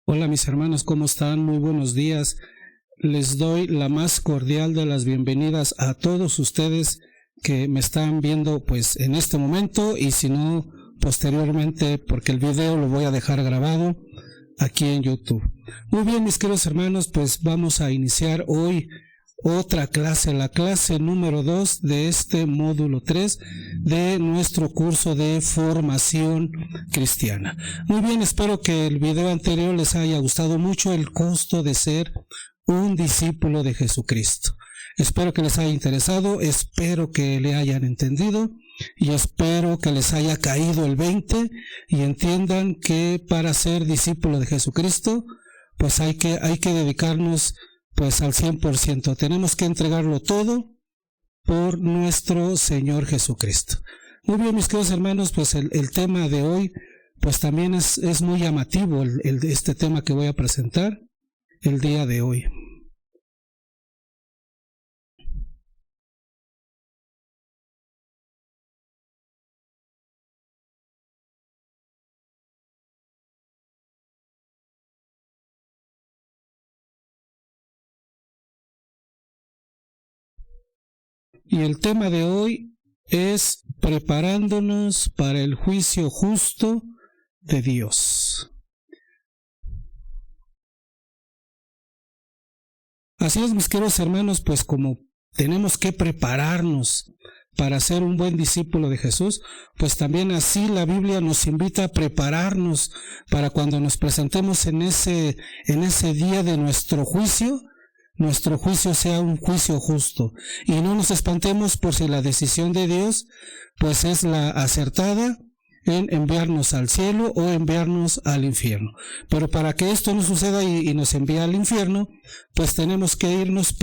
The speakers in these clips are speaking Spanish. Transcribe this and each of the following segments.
Hola mis hermanos, ¿cómo están? Muy buenos días. Les doy la más cordial de las bienvenidas a todos ustedes que me están viendo pues en este momento y si no posteriormente, porque el video lo voy a dejar grabado aquí en YouTube. Muy bien, mis queridos hermanos, pues vamos a iniciar hoy otra clase, la clase número 2 de este módulo 3 de nuestro curso de formación cristiana. Muy bien, espero que el video anterior les haya gustado mucho, el costo de ser un discípulo de Jesucristo. Espero que les haya interesado, espero que le hayan entendido y espero que les haya caído el 20 y entiendan que para ser discípulo de Jesucristo, pues hay que dedicarnos pues al 100%. Tenemos que entregarlo todo por nuestro Señor Jesucristo. Muy bien, mis queridos hermanos, pues el tema de hoy, pues también es muy llamativo este tema que voy a presentar el día de hoy. Y el tema de hoy es preparándonos para el juicio justo de Dios. Así es, mis queridos hermanos, pues como tenemos que prepararnos para ser un buen discípulo de Jesús, pues también así la Biblia nos invita a prepararnos para cuando nos presentemos en ese día de nuestro juicio sea un juicio justo. Y no nos espantemos por si la decisión de Dios pues es la acertada en enviarnos al cielo o enviarnos al infierno. Pero para que esto no suceda y nos envíe al infierno, pues tenemos que irnos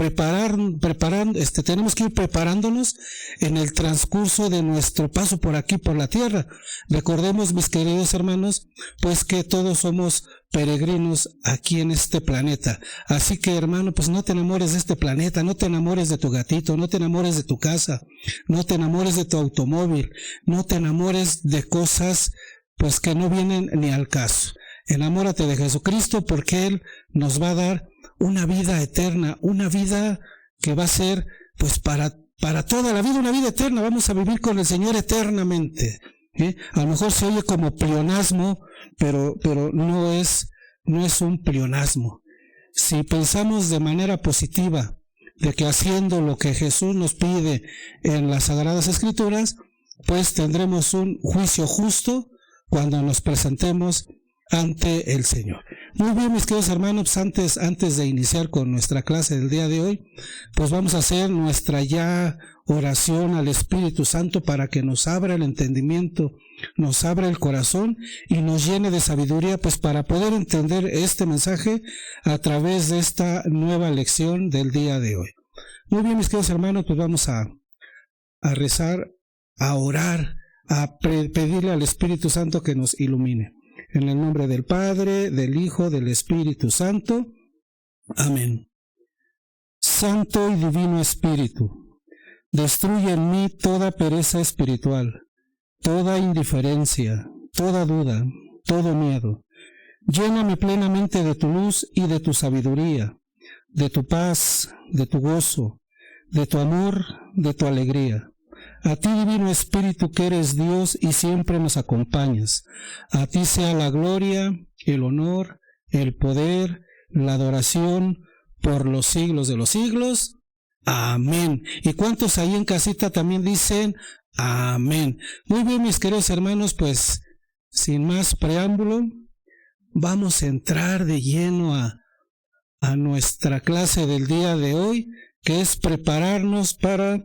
tenemos que ir preparándonos en el transcurso de nuestro paso por aquí, por la tierra. Recordemos, mis queridos hermanos, pues que todos somos peregrinos aquí en este planeta. Así que, hermano, pues no te enamores de este planeta, no te enamores de tu gatito, no te enamores de tu casa, no te enamores de tu automóvil, no te enamores de cosas pues que no vienen ni al caso. Enamórate de Jesucristo porque Él nos va a dar una vida eterna, una vida que va a ser pues para toda la vida, una vida eterna. Vamos a vivir con el Señor eternamente. A lo mejor se oye como pleonasmo, pero no es un pleonasmo. Si pensamos de manera positiva de que haciendo lo que Jesús nos pide en las Sagradas Escrituras, pues tendremos un juicio justo cuando nos presentemos ante el Señor. Muy bien, mis queridos hermanos, antes de iniciar con nuestra clase del día de hoy, pues vamos a hacer nuestra ya oración al Espíritu Santo para que nos abra el entendimiento, nos abra el corazón y nos llene de sabiduría, pues para poder entender este mensaje a través de esta nueva lección del día de hoy. Muy bien, mis queridos hermanos, pues vamos a rezar, a orar, a pedirle al Espíritu Santo que nos ilumine. En el nombre del Padre, del Hijo, del Espíritu Santo. Amén. Santo y Divino Espíritu, destruye en mí toda pereza espiritual, toda indiferencia, toda duda, todo miedo. Lléname plenamente de tu luz y de tu sabiduría, de tu paz, de tu gozo, de tu amor, de tu alegría. A ti, Divino Espíritu, que eres Dios y siempre nos acompañas. A ti sea la gloria, el honor, el poder, la adoración por los siglos de los siglos. Amén. ¿Y cuántos ahí en casita también dicen amén? Muy bien, mis queridos hermanos, pues sin más preámbulo, vamos a entrar de lleno a nuestra clase del día de hoy, que es prepararnos para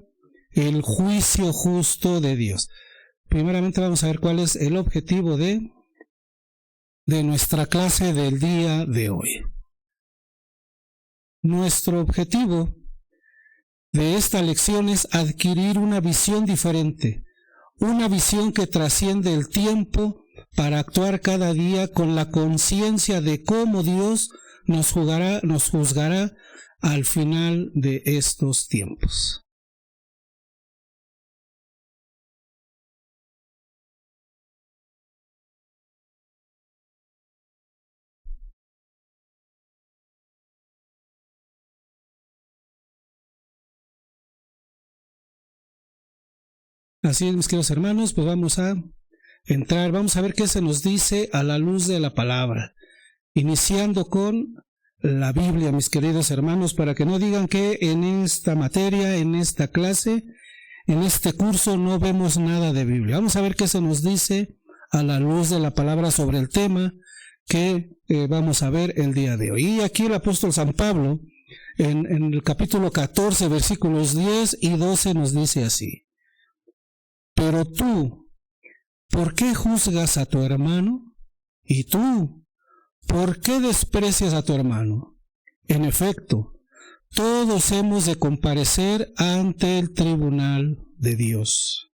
el juicio justo de Dios. Primeramente vamos a ver cuál es el objetivo de nuestra clase del día de hoy. Nuestro objetivo de esta lección es adquirir una visión diferente, una visión que trasciende el tiempo para actuar cada día con la conciencia de cómo Dios nos juzgará al final de estos tiempos. Así es, mis queridos hermanos, pues vamos a entrar, vamos a ver qué se nos dice a la luz de la palabra, iniciando con la Biblia, mis queridos hermanos, para que no digan que en esta materia, en esta clase, en este curso no vemos nada de Biblia. Vamos a ver qué se nos dice a la luz de la palabra sobre el tema que vamos a ver el día de hoy. Y aquí el apóstol San Pablo, en el capítulo 14, versículos 10 y 12, nos dice así: pero tú, ¿por qué juzgas a tu hermano? Y tú, ¿por qué desprecias a tu hermano? En efecto, todos hemos de comparecer ante el tribunal de Dios.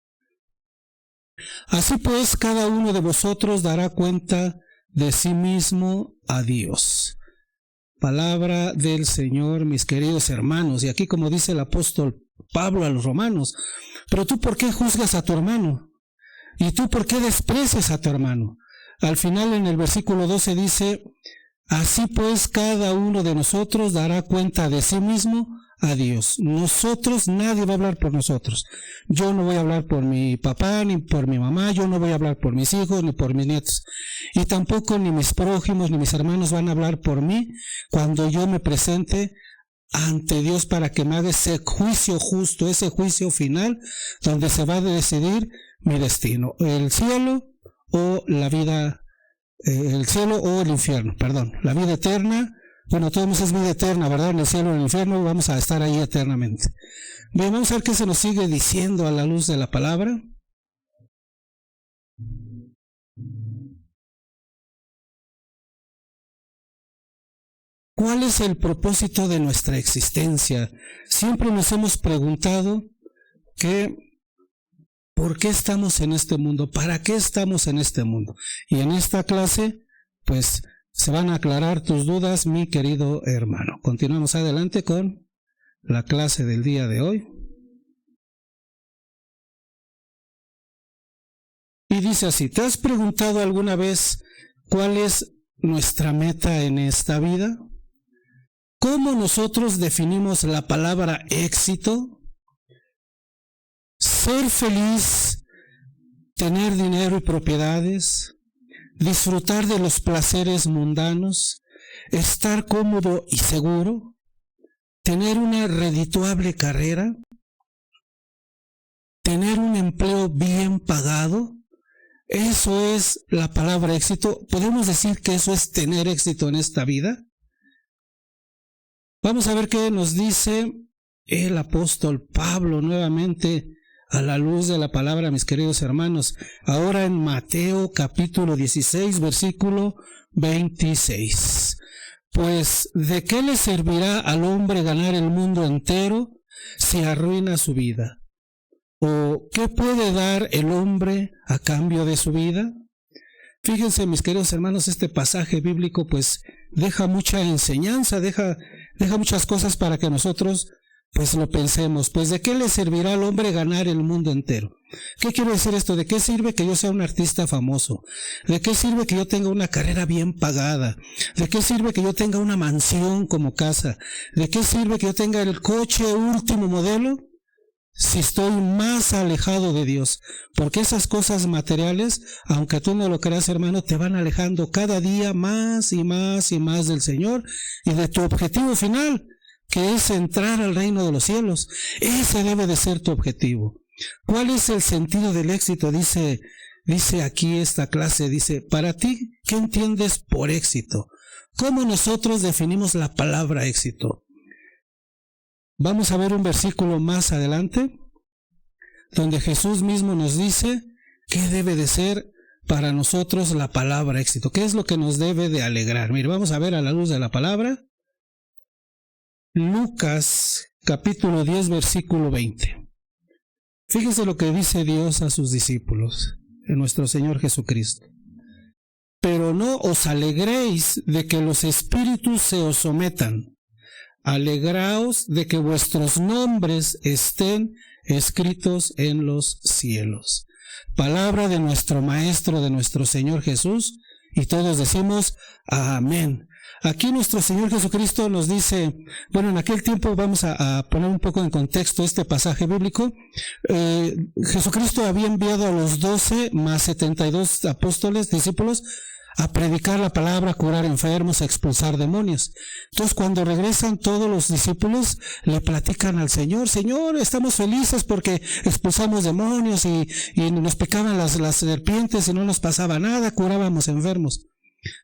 Así pues, cada uno de vosotros dará cuenta de sí mismo a Dios. Palabra del Señor, mis queridos hermanos. Y aquí, como dice el apóstol Pablo a los romanos: pero tú, ¿por qué juzgas a tu hermano? ¿Y tú por qué desprecias a tu hermano? Al final, en el versículo 12 dice: así pues, cada uno de nosotros dará cuenta de sí mismo a Dios. Nosotros, nadie va a hablar por nosotros. Yo no voy a hablar por mi papá, ni por mi mamá, yo no voy a hablar por mis hijos, ni por mis nietos. Y tampoco ni mis prójimos, ni mis hermanos van a hablar por mí cuando yo me presente ante Dios para que me haga ese juicio justo, ese juicio final, donde se va a decidir mi destino, el cielo o la vida, el cielo o el infierno, perdón, la vida eterna. Bueno, todos es vida eterna, ¿verdad? En el cielo o en el infierno vamos a estar ahí eternamente. Bien, vamos a ver qué se nos sigue diciendo a la luz de la palabra. ¿Cuál es el propósito de nuestra existencia? Siempre nos hemos preguntado que ¿por qué estamos en este mundo? ¿Para qué estamos en este mundo? Y en esta clase, pues, se van a aclarar tus dudas, mi querido hermano. Continuamos adelante con la clase del día de hoy. Y dice así: ¿te has preguntado alguna vez cuál es nuestra meta en esta vida? ¿Cómo nosotros definimos la palabra éxito? Ser feliz, tener dinero y propiedades, disfrutar de los placeres mundanos, estar cómodo y seguro, tener una redituable carrera, tener un empleo bien pagado. ¿Eso es la palabra éxito? ¿Podemos decir que eso es tener éxito en esta vida? Vamos a ver qué nos dice el apóstol Pablo nuevamente a la luz de la palabra, mis queridos hermanos. Ahora en Mateo capítulo 16, versículo 26. Pues, ¿de qué le servirá al hombre ganar el mundo entero si arruina su vida? ¿O qué puede dar el hombre a cambio de su vida? Fíjense, mis queridos hermanos, este pasaje bíblico pues deja mucha enseñanza, deja muchas cosas para que nosotros pues lo pensemos. Pues, ¿de qué le servirá al hombre ganar el mundo entero? ¿Qué quiere decir esto? ¿De qué sirve que yo sea un artista famoso? ¿De qué sirve que yo tenga una carrera bien pagada? ¿De qué sirve que yo tenga una mansión como casa? ¿De qué sirve que yo tenga el coche último modelo si estoy más alejado de Dios? Porque esas cosas materiales, aunque tú no lo creas, hermano, te van alejando cada día más y más y más del Señor y de tu objetivo final, que es entrar al reino de los cielos. Ese debe de ser tu objetivo. ¿Cuál es el sentido del éxito? Dice aquí esta clase, dice: para ti, ¿qué entiendes por éxito? ¿Cómo nosotros definimos la palabra éxito? Vamos a ver un versículo más adelante, donde Jesús mismo nos dice qué debe de ser para nosotros la palabra éxito. ¿Qué es lo que nos debe de alegrar? Mire, vamos a ver a la luz de la palabra. Lucas capítulo 10, versículo 20. Fíjense lo que dice Dios a sus discípulos, en nuestro Señor Jesucristo. Pero no os alegréis de que los espíritus se os sometan. Alegraos de que vuestros nombres estén escritos en los cielos. Palabra de nuestro Maestro, de nuestro Señor Jesús, y todos decimos amén. Aquí nuestro Señor Jesucristo nos dice, bueno, en aquel tiempo vamos a poner un poco en contexto este pasaje bíblico. Jesucristo había enviado a los 12 más 72 apóstoles, discípulos, a predicar la palabra, a curar enfermos, a expulsar demonios. Entonces, cuando regresan todos los discípulos, le platican al Señor: Señor, estamos felices porque expulsamos demonios y nos picaban las serpientes y no nos pasaba nada, curábamos enfermos.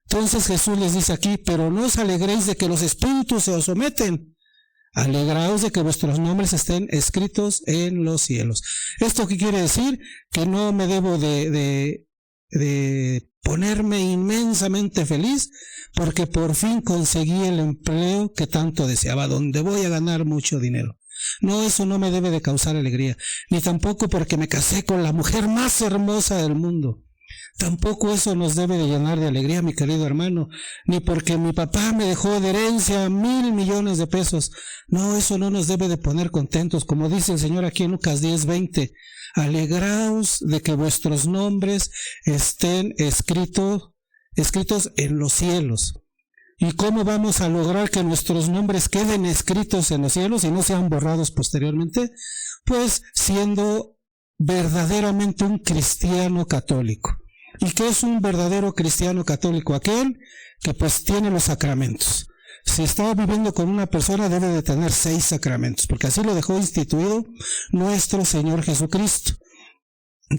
Entonces Jesús les dice aquí: pero no os alegréis de que los espíritus se os someten, alegraos de que vuestros nombres estén escritos en los cielos. ¿Esto qué quiere decir? Que no me debo de ponerme inmensamente feliz porque por fin conseguí el empleo que tanto deseaba, donde voy a ganar mucho dinero. No, eso no me debe de causar alegría, ni tampoco porque me casé con la mujer más hermosa del mundo. Tampoco eso nos debe de llenar de alegría, mi querido hermano, ni porque mi papá me dejó de herencia 1,000 millones de pesos. No, eso no nos debe de poner contentos, como dice el Señor aquí en Lucas 10:20. Alegraos de que vuestros nombres estén escritos en los cielos. ¿Y cómo vamos a lograr que nuestros nombres queden escritos en los cielos y no sean borrados posteriormente? Pues siendo verdaderamente un cristiano católico. ¿Y qué es un verdadero cristiano católico? Aquel que pues tiene los sacramentos. Si está viviendo con una persona, debe de tener 6 sacramentos, porque así lo dejó instituido nuestro Señor Jesucristo.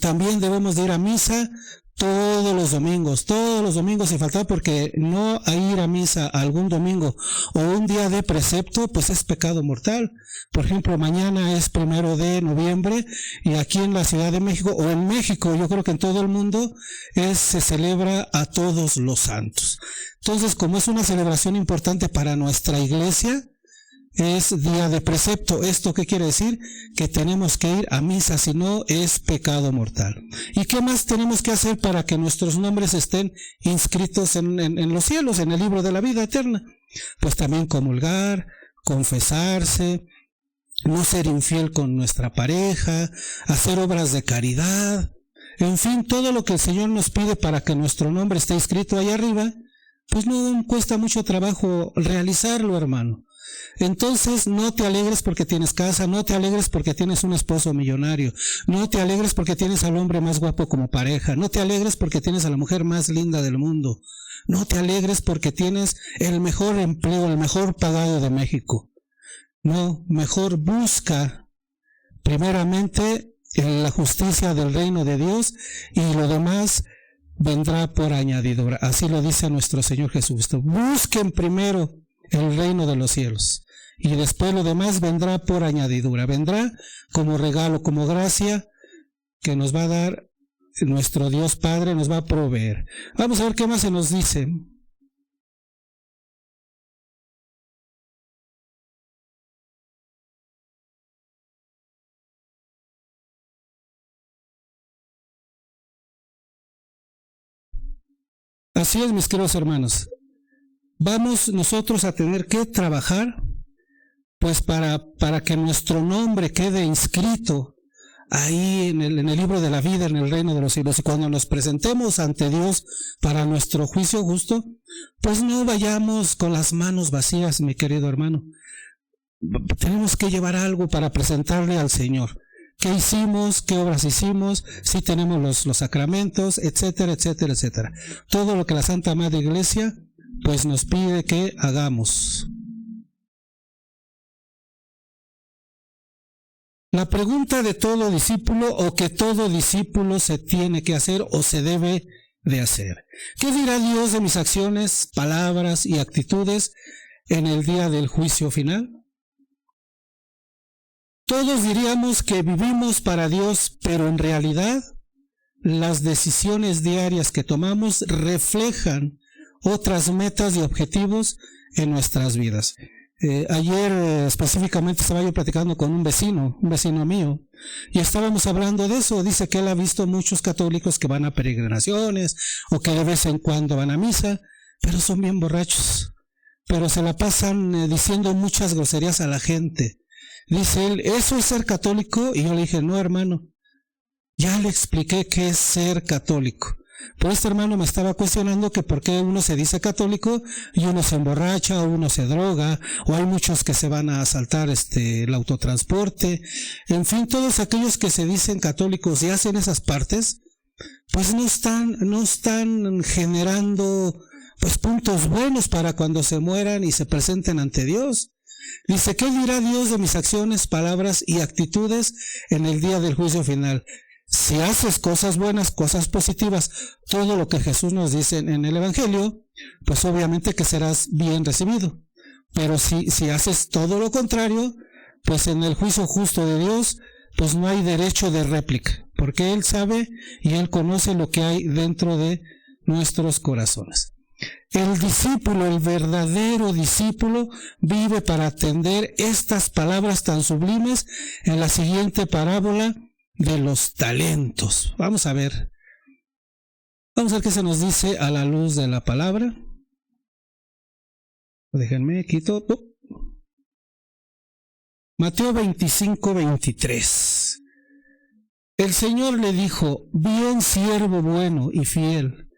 También debemos de ir a misa todos los domingos sin faltar, porque no ir a misa algún domingo o un día de precepto, pues es pecado mortal. Por ejemplo, mañana es 1 de noviembre y aquí en la Ciudad de México, o en México, yo creo que en todo el mundo, se celebra a todos los santos. Entonces, como es una celebración importante para nuestra iglesia, es día de precepto. ¿Esto qué quiere decir? Que tenemos que ir a misa, si no es pecado mortal. ¿Y qué más tenemos que hacer para que nuestros nombres estén inscritos en los cielos, en el libro de la vida eterna? Pues también comulgar, confesarse, no ser infiel con nuestra pareja, hacer obras de caridad, en fin, todo lo que el Señor nos pide para que nuestro nombre esté escrito ahí arriba, pues no cuesta mucho trabajo realizarlo, hermano. Entonces no te alegres porque tienes casa, no te alegres porque tienes un esposo millonario, no te alegres porque tienes al hombre más guapo como pareja, no te alegres porque tienes a la mujer más linda del mundo, no te alegres porque tienes el mejor empleo, el mejor pagado de México. No, mejor busca primeramente la justicia del reino de Dios y lo demás vendrá por añadidura. Así lo dice nuestro Señor Jesucristo. Busquen primero el reino de los cielos y después lo demás vendrá por añadidura, vendrá como regalo, como gracia que nos va a dar nuestro Dios Padre, nos va a proveer. Vamos a ver qué más se nos dice. Así es, mis queridos hermanos. Vamos nosotros a tener que trabajar pues para que nuestro nombre quede inscrito ahí en el libro de la vida, en el reino de los cielos. Y cuando nos presentemos ante Dios para nuestro juicio justo, pues no vayamos con las manos vacías, mi querido hermano. Tenemos que llevar algo para presentarle al Señor. ¿Qué hicimos? ¿Qué obras hicimos? Si tenemos los sacramentos, etcétera, etcétera, etcétera. Todo lo que la Santa Madre Iglesia pues nos pide que hagamos. La pregunta de todo discípulo, o que todo discípulo se tiene que hacer o se debe de hacer: ¿qué dirá Dios de mis acciones, palabras y actitudes en el día del juicio final? Todos diríamos que vivimos para Dios, pero en realidad las decisiones diarias que tomamos reflejan otras metas y objetivos en nuestras vidas. Ayer específicamente estaba yo platicando con un vecino mío, y estábamos hablando de eso. Dice que él ha visto muchos católicos que van a peregrinaciones o que de vez en cuando van a misa, pero son bien borrachos, pero se la pasan diciendo muchas groserías a la gente. Dice él, ¿eso es ser católico? Y yo le dije, no, hermano, ya le expliqué qué es ser católico. Por este hermano me estaba cuestionando que por qué uno se dice católico y uno se emborracha, o uno se droga, o hay muchos que se van a asaltar el autotransporte. En fin, todos aquellos que se dicen católicos y hacen esas partes, pues no están generando pues puntos buenos para cuando se mueran y se presenten ante Dios. Dice, ¿qué dirá Dios de mis acciones, palabras y actitudes en el día del juicio final? Si haces cosas buenas, cosas positivas, todo lo que Jesús nos dice en el Evangelio, pues obviamente que serás bien recibido. Pero si haces todo lo contrario, pues en el juicio justo de Dios, pues no hay derecho de réplica, porque Él sabe y Él conoce lo que hay dentro de nuestros corazones. El discípulo, el verdadero discípulo, vive para atender estas palabras tan sublimes en la siguiente parábola de los talentos. Vamos a ver qué se nos dice a la luz de la palabra. Déjenme quito. Mateo 25:23. El Señor le dijo: bien, siervo bueno y fiel,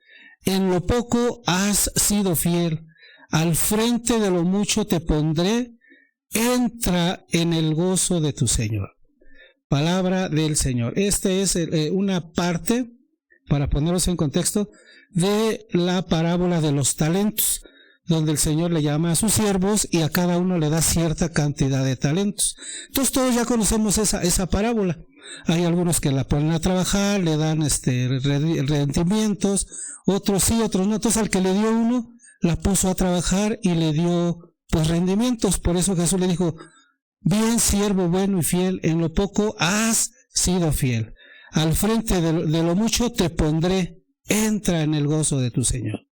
en lo poco has sido fiel, al frente de lo mucho te pondré, entra en el gozo de tu Señor. Palabra del Señor. Esta es una parte, para ponerlos en contexto, de la parábola de los talentos, donde el Señor le llama a sus siervos y a cada uno le da cierta cantidad de talentos. Entonces todos ya conocemos esa parábola. Hay algunos que la ponen a trabajar, le dan rendimientos, otros sí, otros no. Entonces al que le dio uno, la puso a trabajar y le dio pues rendimientos. Por eso Jesús le dijo: bien, siervo bueno y fiel, en lo poco has sido fiel, al frente de lo mucho te pondré, entra en el gozo de tu Señor.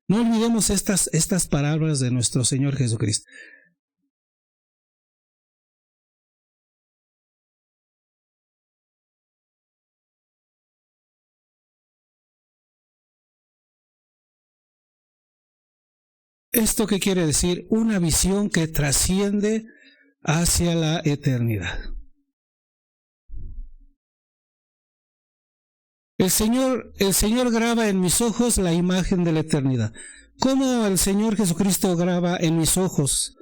No olvidemos estas palabras de nuestro Señor Jesucristo. ¿Esto qué quiere decir? Una visión que trasciende hacia la eternidad. El Señor graba en mis ojos la imagen de la eternidad. ¿Cómo el Señor Jesucristo graba en mis ojos?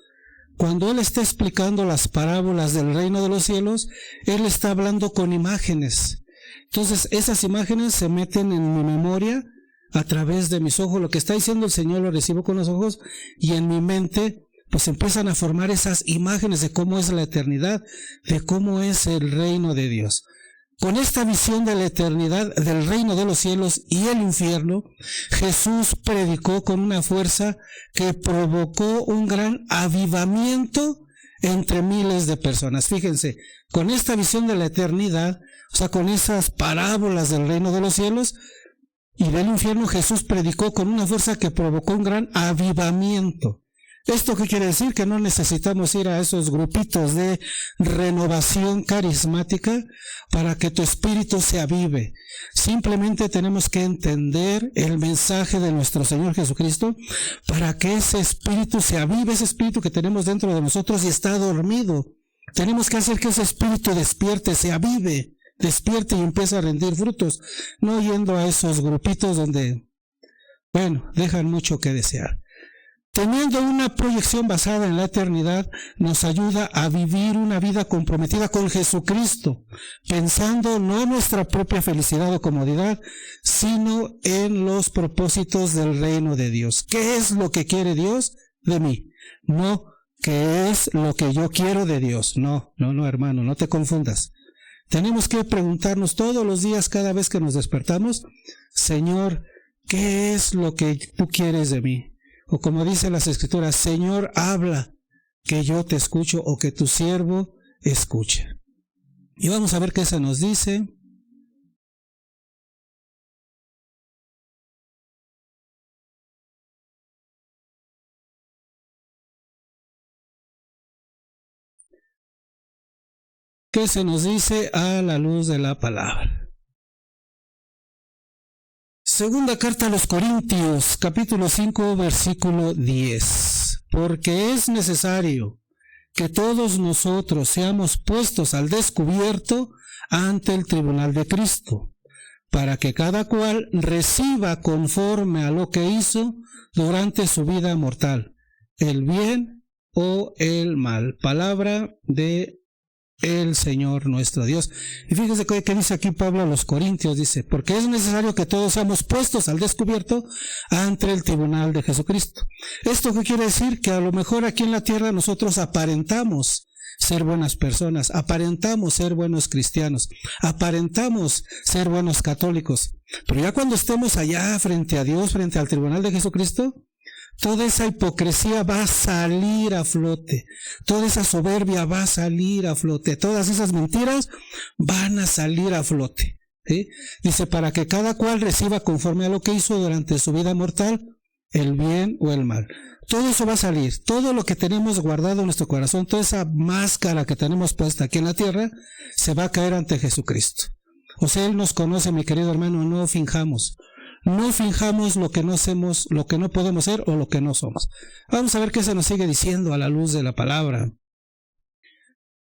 Cuando Él está explicando las parábolas del reino de los cielos, Él está hablando con imágenes. Entonces esas imágenes se meten en mi memoria a través de mis ojos. Lo que está diciendo el Señor lo recibo con los ojos, y en mi mente pues empiezan a formar esas imágenes de cómo es la eternidad, de cómo es el reino de Dios. Con esta visión de la eternidad, del reino de los cielos y el infierno, Jesús predicó con una fuerza que provocó un gran avivamiento entre miles de personas. Fíjense, con esta visión de la eternidad, o sea, con esas parábolas del reino de los cielos y del infierno, Jesús predicó con una fuerza que provocó un gran avivamiento. ¿Esto qué quiere decir? Que no necesitamos ir a esos grupitos de renovación carismática para que tu espíritu se avive. Simplemente tenemos que entender el mensaje de nuestro Señor Jesucristo para que ese espíritu se avive, ese espíritu que tenemos dentro de nosotros y está dormido. Tenemos que hacer que ese espíritu despierte, se avive, despierte y empiece a rendir frutos, no yendo a esos grupitos donde, dejan mucho que desear. Teniendo una proyección basada en la eternidad, nos ayuda a vivir una vida comprometida con Jesucristo, pensando no en nuestra propia felicidad o comodidad, sino en los propósitos del reino de Dios. ¿Qué es lo que quiere Dios de mí? No, ¿qué es lo que yo quiero de Dios? No, hermano, no te confundas. Tenemos que preguntarnos todos los días, cada vez que nos despertamos: Señor, ¿qué es lo que tú quieres de mí? O como dice las Escrituras: Señor, habla, que yo te escucho, o que tu siervo escuche. Y vamos a ver qué se nos dice. ¿Qué se nos dice a la luz de la palabra? Segunda carta a los Corintios, capítulo 5, versículo 10. Porque es necesario que todos nosotros seamos puestos al descubierto ante el tribunal de Cristo, para que cada cual reciba conforme a lo que hizo durante su vida mortal, el bien o el mal. Palabra de el Señor nuestro Dios. Y fíjese que dice aquí Pablo a los Corintios, dice, porque es necesario que todos seamos puestos al descubierto ante el tribunal de Jesucristo. ¿Esto qué quiere decir? Que a lo mejor aquí en la tierra nosotros aparentamos ser buenas personas, aparentamos ser buenos cristianos, aparentamos ser buenos católicos, pero ya cuando estemos allá frente a Dios, frente al tribunal de Jesucristo, toda esa hipocresía va a salir a flote, toda esa soberbia va a salir a flote, todas esas mentiras van a salir a flote, ¿sí? Dice, para que cada cual reciba conforme a lo que hizo durante su vida mortal, el bien o el mal. Todo eso va a salir, todo lo que tenemos guardado en nuestro corazón, toda esa máscara que tenemos puesta aquí en la tierra, se va a caer ante Jesucristo. O sea, Él nos conoce, mi querido hermano, no finjamos. No finjamos lo que no hacemos, lo que no podemos ser o lo que no somos. Vamos a ver qué se nos sigue diciendo a la luz de la palabra.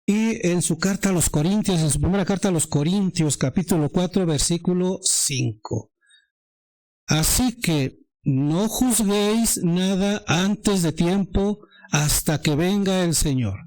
Y en su carta a los Corintios, en su primera carta a los Corintios, capítulo 4, versículo 5. Así que no juzguéis nada antes de tiempo hasta que venga el Señor.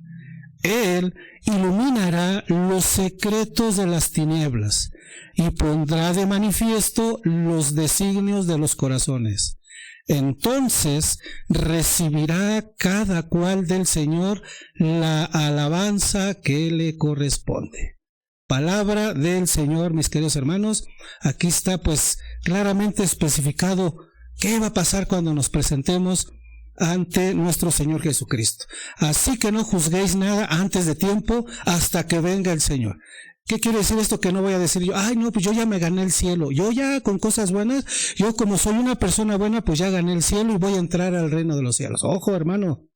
Él iluminará los secretos de las tinieblas y pondrá de manifiesto los designios de los corazones. Entonces recibirá cada cual del Señor la alabanza que le corresponde. Palabra del Señor, mis queridos hermanos. Aquí está pues claramente especificado qué va a pasar cuando nos presentemos ante nuestro Señor Jesucristo. Así que no juzguéis nada antes de tiempo hasta que venga el Señor. ¿Qué quiere decir esto? Que no voy a decir yo, ay no, pues yo ya me gané el cielo, yo ya con cosas buenas, yo como soy una persona buena, pues ya gané el cielo y voy a entrar al reino de los cielos. Ojo, hermano,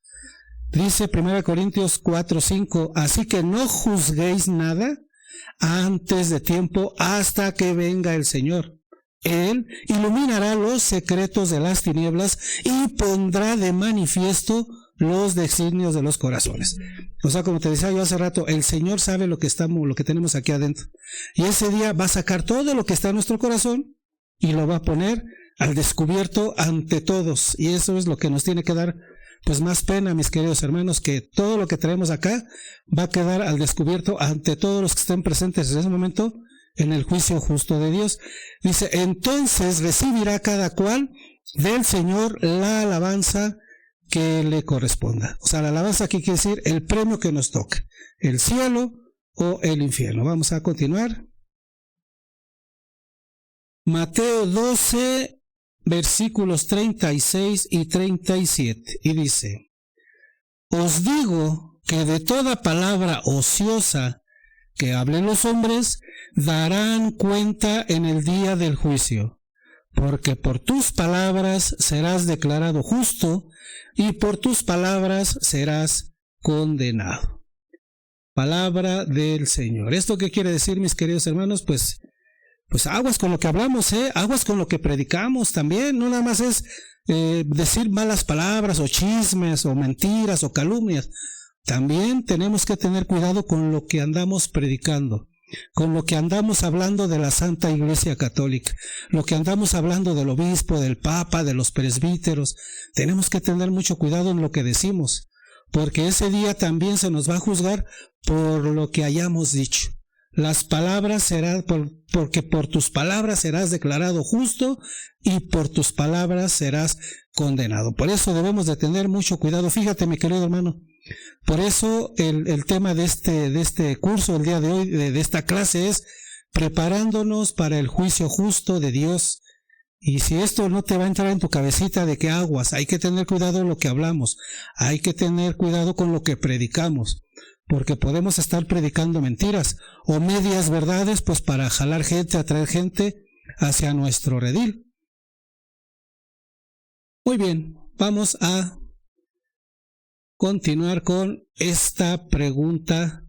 dice 1 Corintios 4:5, así que no juzguéis nada antes de tiempo hasta que venga el Señor. Él iluminará los secretos de las tinieblas y pondrá de manifiesto los designios de los corazones. O sea, como te decía yo hace rato, el Señor sabe lo que tenemos aquí adentro. Y ese día va a sacar todo lo que está en nuestro corazón y lo va a poner al descubierto ante todos. Y eso es lo que nos tiene que dar pues más pena, mis queridos hermanos, que todo lo que traemos acá va a quedar al descubierto ante todos los que estén presentes en ese momento en el juicio justo de Dios. Dice, entonces recibirá cada cual del Señor la alabanza que le corresponda. O sea, la alabanza aquí quiere decir el premio que nos toca, el cielo o el infierno. Vamos a continuar. Mateo 12, versículos 36 y 37. Y dice, os digo que de toda palabra ociosa que hablen los hombres, darán cuenta en el día del juicio, porque por tus palabras serás declarado justo y por tus palabras serás condenado. Palabra del Señor. ¿Esto qué quiere decir, mis queridos hermanos? Pues aguas con lo que hablamos, aguas con lo que predicamos también. No nada más es decir malas palabras o chismes o mentiras o calumnias. También tenemos que tener cuidado con lo que andamos predicando, con lo que andamos hablando de la Santa Iglesia Católica, lo que andamos hablando del obispo, del papa, de los presbíteros. Tenemos que tener mucho cuidado en lo que decimos, porque ese día también se nos va a juzgar por lo que hayamos dicho. Las palabras serán, porque por tus palabras serás declarado justo y por tus palabras serás condenado. Por eso debemos de tener mucho cuidado. Fíjate, mi querido hermano, por eso el tema de este curso, el día de hoy, de esta clase, es preparándonos para el juicio justo de Dios. Y si esto no te va a entrar en tu cabecita de que aguas, hay que tener cuidado en lo que hablamos, hay que tener cuidado con lo que predicamos, porque podemos estar predicando mentiras o medias verdades, pues para jalar gente, atraer gente hacia nuestro redil. Muy bien, vamos a continuar con esta pregunta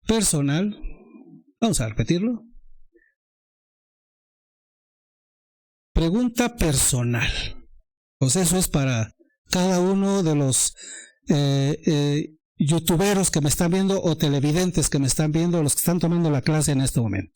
personal. Vamos a repetirlo. Pregunta personal. Pues eso es para cada uno de los youtuberos que me están viendo o televidentes que me están viendo, los que están tomando la clase en este momento.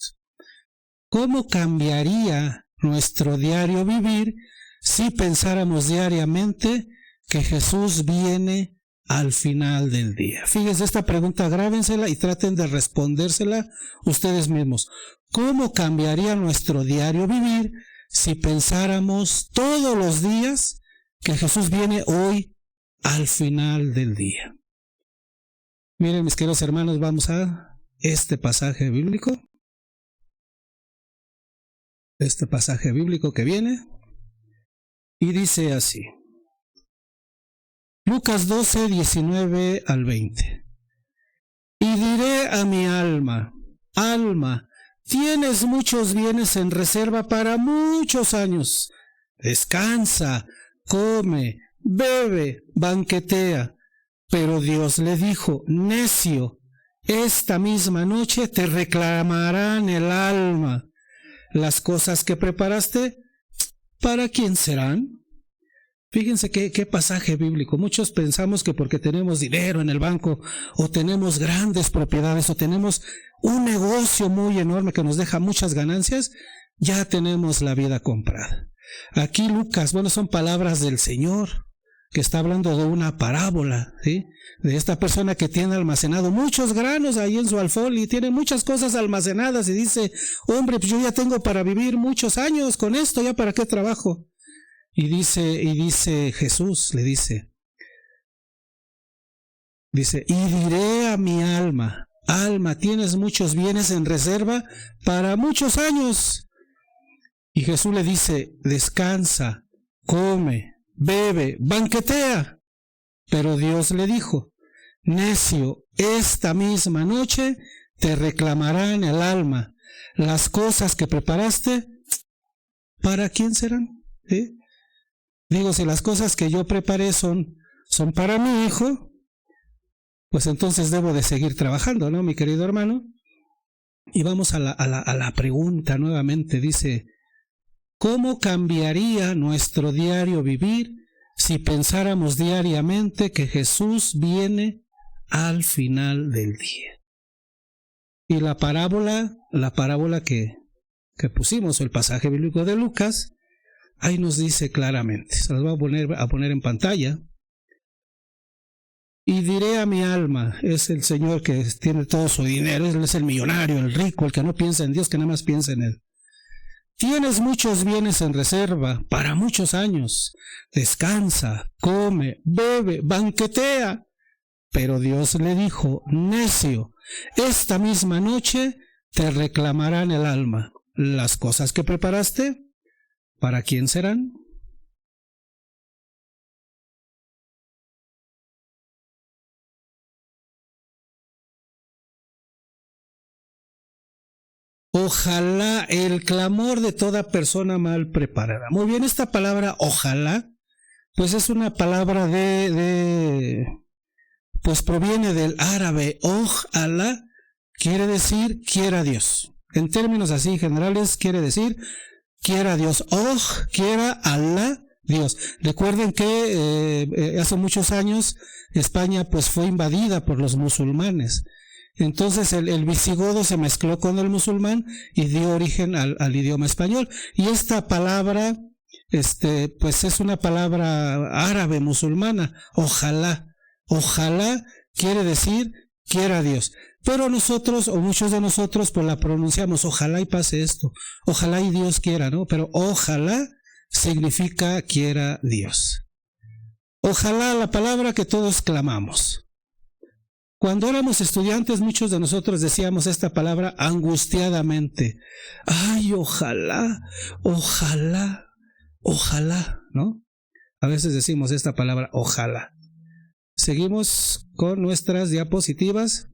¿Cómo cambiaría nuestro diario vivir si pensáramos diariamente que Jesús viene al final del día? Fíjense, esta pregunta grábensela y traten de respondérsela ustedes mismos. ¿Cómo cambiaría nuestro diario vivir si pensáramos todos los días que Jesús viene hoy al final del día? Miren, mis queridos hermanos, vamos a este pasaje bíblico. Este pasaje bíblico que viene y dice así. Lucas 12, 19 al 20. Y diré a mi alma, alma, tienes muchos bienes en reserva para muchos años. Descansa, come, bebe, banquetea. Pero Dios le dijo, necio, esta misma noche te reclamarán el alma. Las cosas que preparaste, ¿para quién serán? Fíjense qué pasaje bíblico. Muchos pensamos que porque tenemos dinero en el banco, o tenemos grandes propiedades, o tenemos un negocio muy enorme que nos deja muchas ganancias, ya tenemos la vida comprada. Aquí Lucas, son palabras del Señor, que está hablando de una parábola, ¿sí? De esta persona que tiene almacenado muchos granos ahí en su alfolí y tiene muchas cosas almacenadas y dice, hombre, pues yo ya tengo para vivir muchos años con esto, ¿ya para qué trabajo? Y dice Jesús, le dice, y diré a mi alma, alma, tienes muchos bienes en reserva para muchos años. Y Jesús le dice, descansa, come, bebe, banquetea. Pero Dios le dijo, necio, esta misma noche te reclamarán el alma. Las cosas que preparaste, ¿para quién serán? ¿Sí? Digo, si las cosas que yo preparé son para mi hijo, pues entonces debo de seguir trabajando, ¿no, mi querido hermano? Y vamos a la pregunta nuevamente. Dice, ¿cómo cambiaría nuestro diario vivir si pensáramos diariamente que Jesús viene al final del día? Y la parábola que pusimos, el pasaje bíblico de Lucas, ahí nos dice claramente, se las voy a poner en pantalla. Y diré a mi alma, es el Señor que tiene todo su dinero, Él es el millonario, el rico, el que no piensa en Dios, que nada más piensa en Él. Tienes muchos bienes en reserva para muchos años. Descansa, come, bebe, banquetea. Pero Dios le dijo, necio, esta misma noche te reclamarán el alma. Las cosas que preparaste, ¿para quién serán? Ojalá, el clamor de toda persona mal preparada. Muy bien, esta palabra ojalá, pues es una palabra pues proviene del árabe. Ojalá quiere decir quiera Dios. En términos así generales quiere decir quiera Dios. Quiera Alá, Dios. Recuerden que hace muchos años España pues fue invadida por los musulmanes. Entonces el visigodo se mezcló con el musulmán y dio origen al idioma español. Y esta palabra, pues es una palabra árabe musulmana. Ojalá. Ojalá quiere decir quiera Dios. Pero nosotros, o muchos de nosotros, pues la pronunciamos ojalá y pase esto. Ojalá y Dios quiera, ¿no? Pero ojalá significa quiera Dios. Ojalá, la palabra que todos clamamos. Cuando éramos estudiantes, muchos de nosotros decíamos esta palabra angustiadamente. Ay, ojalá, ojalá, ojalá, ¿no? A veces decimos esta palabra ojalá. Seguimos con nuestras diapositivas.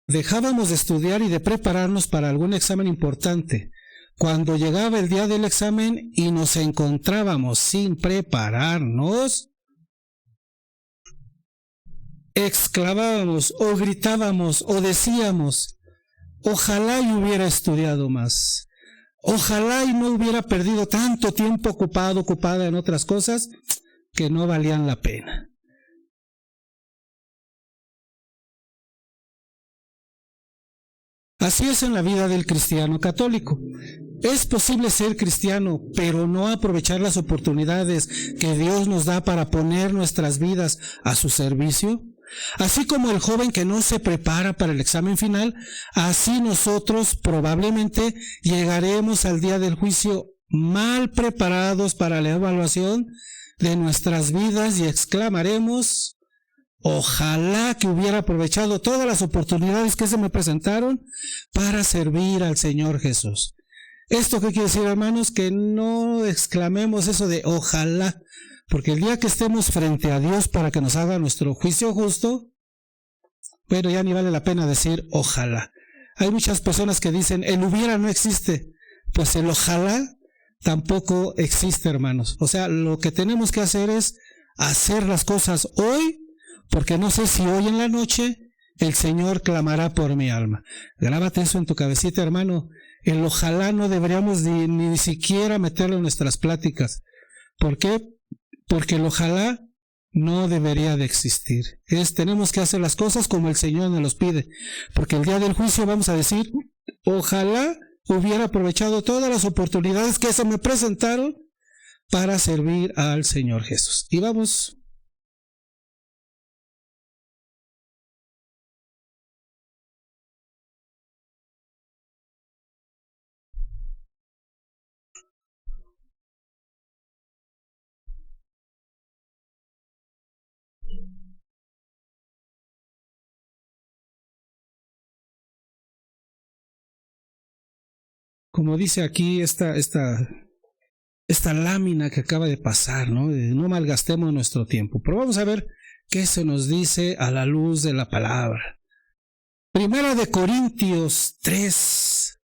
Dejábamos de estudiar y de prepararnos para algún examen importante. Cuando llegaba el día del examen y nos encontrábamos sin prepararnos, exclamábamos o gritábamos o decíamos, ojalá y hubiera estudiado más, ojalá y no hubiera perdido tanto tiempo ocupada en otras cosas que no valían la pena. Así es en la vida del cristiano católico. Es posible ser cristiano, pero no aprovechar las oportunidades que Dios nos da para poner nuestras vidas a su servicio. Así como el joven que no se prepara para el examen final, así nosotros probablemente llegaremos al día del juicio mal preparados para la evaluación de nuestras vidas y exclamaremos: ojalá que hubiera aprovechado todas las oportunidades que se me presentaron para servir al Señor Jesús. ¿Esto qué quiere decir, hermanos? Que no exclamemos eso de ojalá, porque el día que estemos frente a Dios para que nos haga nuestro juicio justo, bueno, ya ni vale la pena decir ojalá. Hay muchas personas que dicen el hubiera no existe. Pues el ojalá tampoco existe, hermanos. O sea, lo que tenemos que hacer es hacer las cosas hoy, porque no sé si hoy en la noche el Señor clamará por mi alma. Grábate eso en tu cabecita, hermano. El ojalá no deberíamos ni siquiera meterlo en nuestras pláticas. ¿Por qué? Porque el ojalá no debería de existir. Tenemos que hacer las cosas como el Señor nos los pide. Porque el día del juicio vamos a decir, ojalá hubiera aprovechado todas las oportunidades que se me presentaron para servir al Señor Jesús. Y vamos. Como dice aquí esta lámina que acaba de pasar, ¿no? No malgastemos nuestro tiempo. Pero vamos a ver qué se nos dice a la luz de la palabra. Primera de Corintios 3,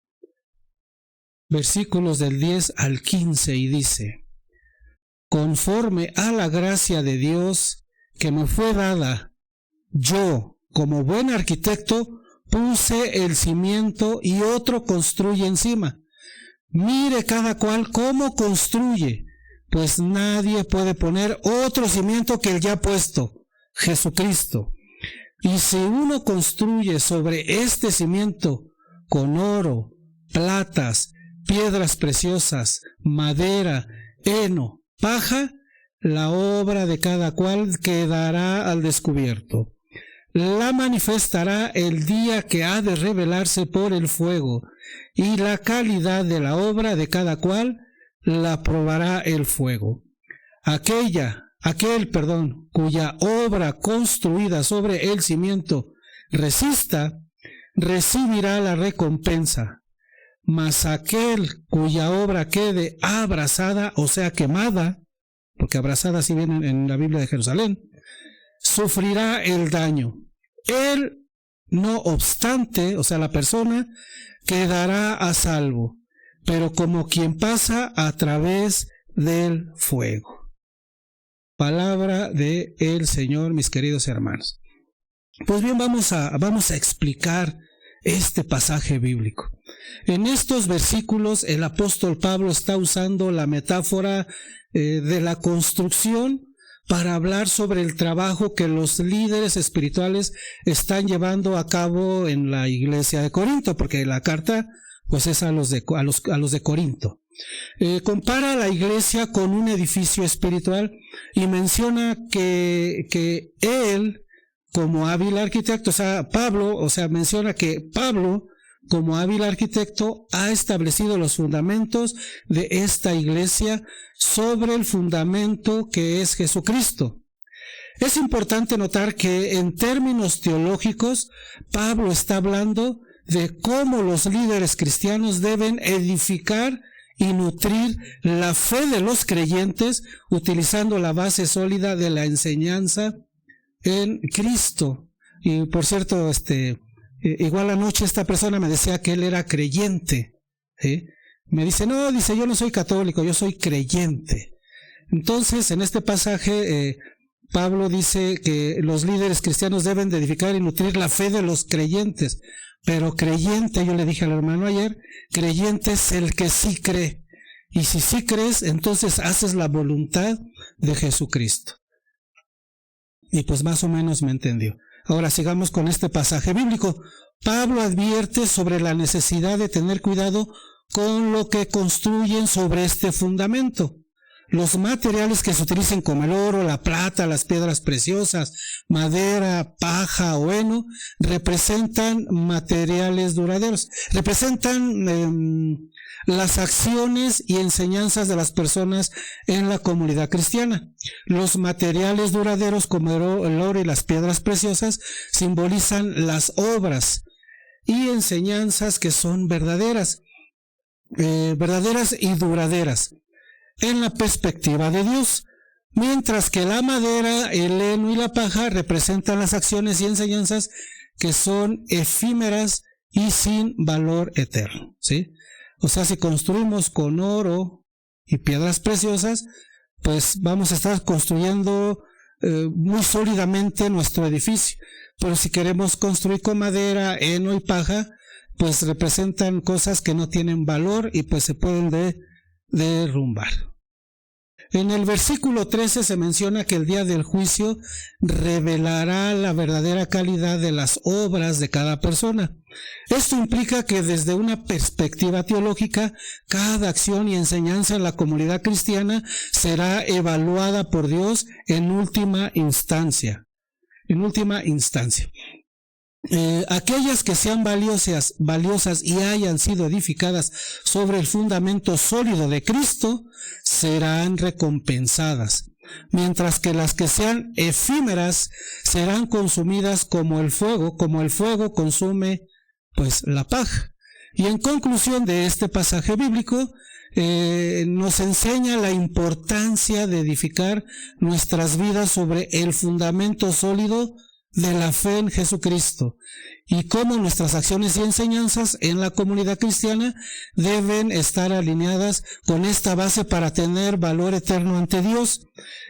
versículos del 10 al 15, y dice: conforme a la gracia de Dios que me fue dada, yo, como buen arquitecto, puse el cimiento y otro construye encima. Mire cada cual cómo construye, pues nadie puede poner otro cimiento que el ya puesto, Jesucristo. Y si uno construye sobre este cimiento con oro, platas, piedras preciosas, madera, heno, paja, la obra de cada cual quedará al descubierto. La manifestará el día que ha de revelarse por el fuego, y la calidad de la obra de cada cual la probará el fuego. Aquel, cuya obra construida sobre el cimiento resista, recibirá la recompensa. Mas aquel cuya obra quede abrasada, o sea quemada, porque abrasada sí viene en la Biblia de Jerusalén, sufrirá el daño. Él, no obstante, o sea la persona, quedará a salvo, pero como quien pasa a través del fuego. Palabra del Señor, mis queridos hermanos. Pues bien, vamos a explicar este pasaje bíblico. En estos versículos el apóstol Pablo está usando la metáfora de la construcción para hablar sobre el trabajo que los líderes espirituales están llevando a cabo en la iglesia de Corinto, porque la carta pues es a los de Corinto. Compara a la iglesia con un edificio espiritual y menciona que él, como hábil arquitecto, menciona que Pablo, como hábil arquitecto, ha establecido los fundamentos de esta iglesia sobre el fundamento que es Jesucristo. Es importante notar que en términos teológicos, Pablo está hablando de cómo los líderes cristianos deben edificar y nutrir la fe de los creyentes utilizando la base sólida de la enseñanza en Cristo. Y por cierto, igual anoche esta persona me decía que él era creyente, ¿sí? Me dice, yo no soy católico, yo soy creyente. Entonces, en este pasaje, Pablo dice que los líderes cristianos deben de edificar y nutrir la fe de los creyentes. Pero creyente, yo le dije al hermano ayer, creyente es el que sí cree. Y si sí crees, entonces haces la voluntad de Jesucristo. Y pues más o menos me entendió. Ahora sigamos con este pasaje bíblico. Pablo advierte sobre la necesidad de tener cuidado con lo que construyen sobre este fundamento. Los materiales que se utilicen como el oro, la plata, las piedras preciosas, madera, paja o heno, representan materiales duraderos, representan las acciones y enseñanzas de las personas en la comunidad cristiana. Los materiales duraderos como el oro y las piedras preciosas simbolizan las obras y enseñanzas que son verdaderas y duraderas en la perspectiva de Dios, mientras que la madera, el heno y la paja representan las acciones y enseñanzas que son efímeras y sin valor eterno, ¿sí? O sea, si construimos con oro y piedras preciosas, pues vamos a estar construyendo muy sólidamente nuestro edificio. Pero si queremos construir con madera, heno y paja, pues representan cosas que no tienen valor y pues se pueden derrumbar. En el versículo 13 se menciona que el día del juicio revelará la verdadera calidad de las obras de cada persona. Esto implica que desde una perspectiva teológica, cada acción y enseñanza en la comunidad cristiana será evaluada por Dios en última instancia. Aquellas que sean valiosas y hayan sido edificadas sobre el fundamento sólido de Cristo serán recompensadas, mientras que las que sean efímeras serán consumidas como el fuego consume pues la paja. Y en conclusión de este pasaje bíblico, nos enseña la importancia de edificar nuestras vidas sobre el fundamento sólido de la fe en Jesucristo y cómo nuestras acciones y enseñanzas en la comunidad cristiana deben estar alineadas con esta base para tener valor eterno ante Dios.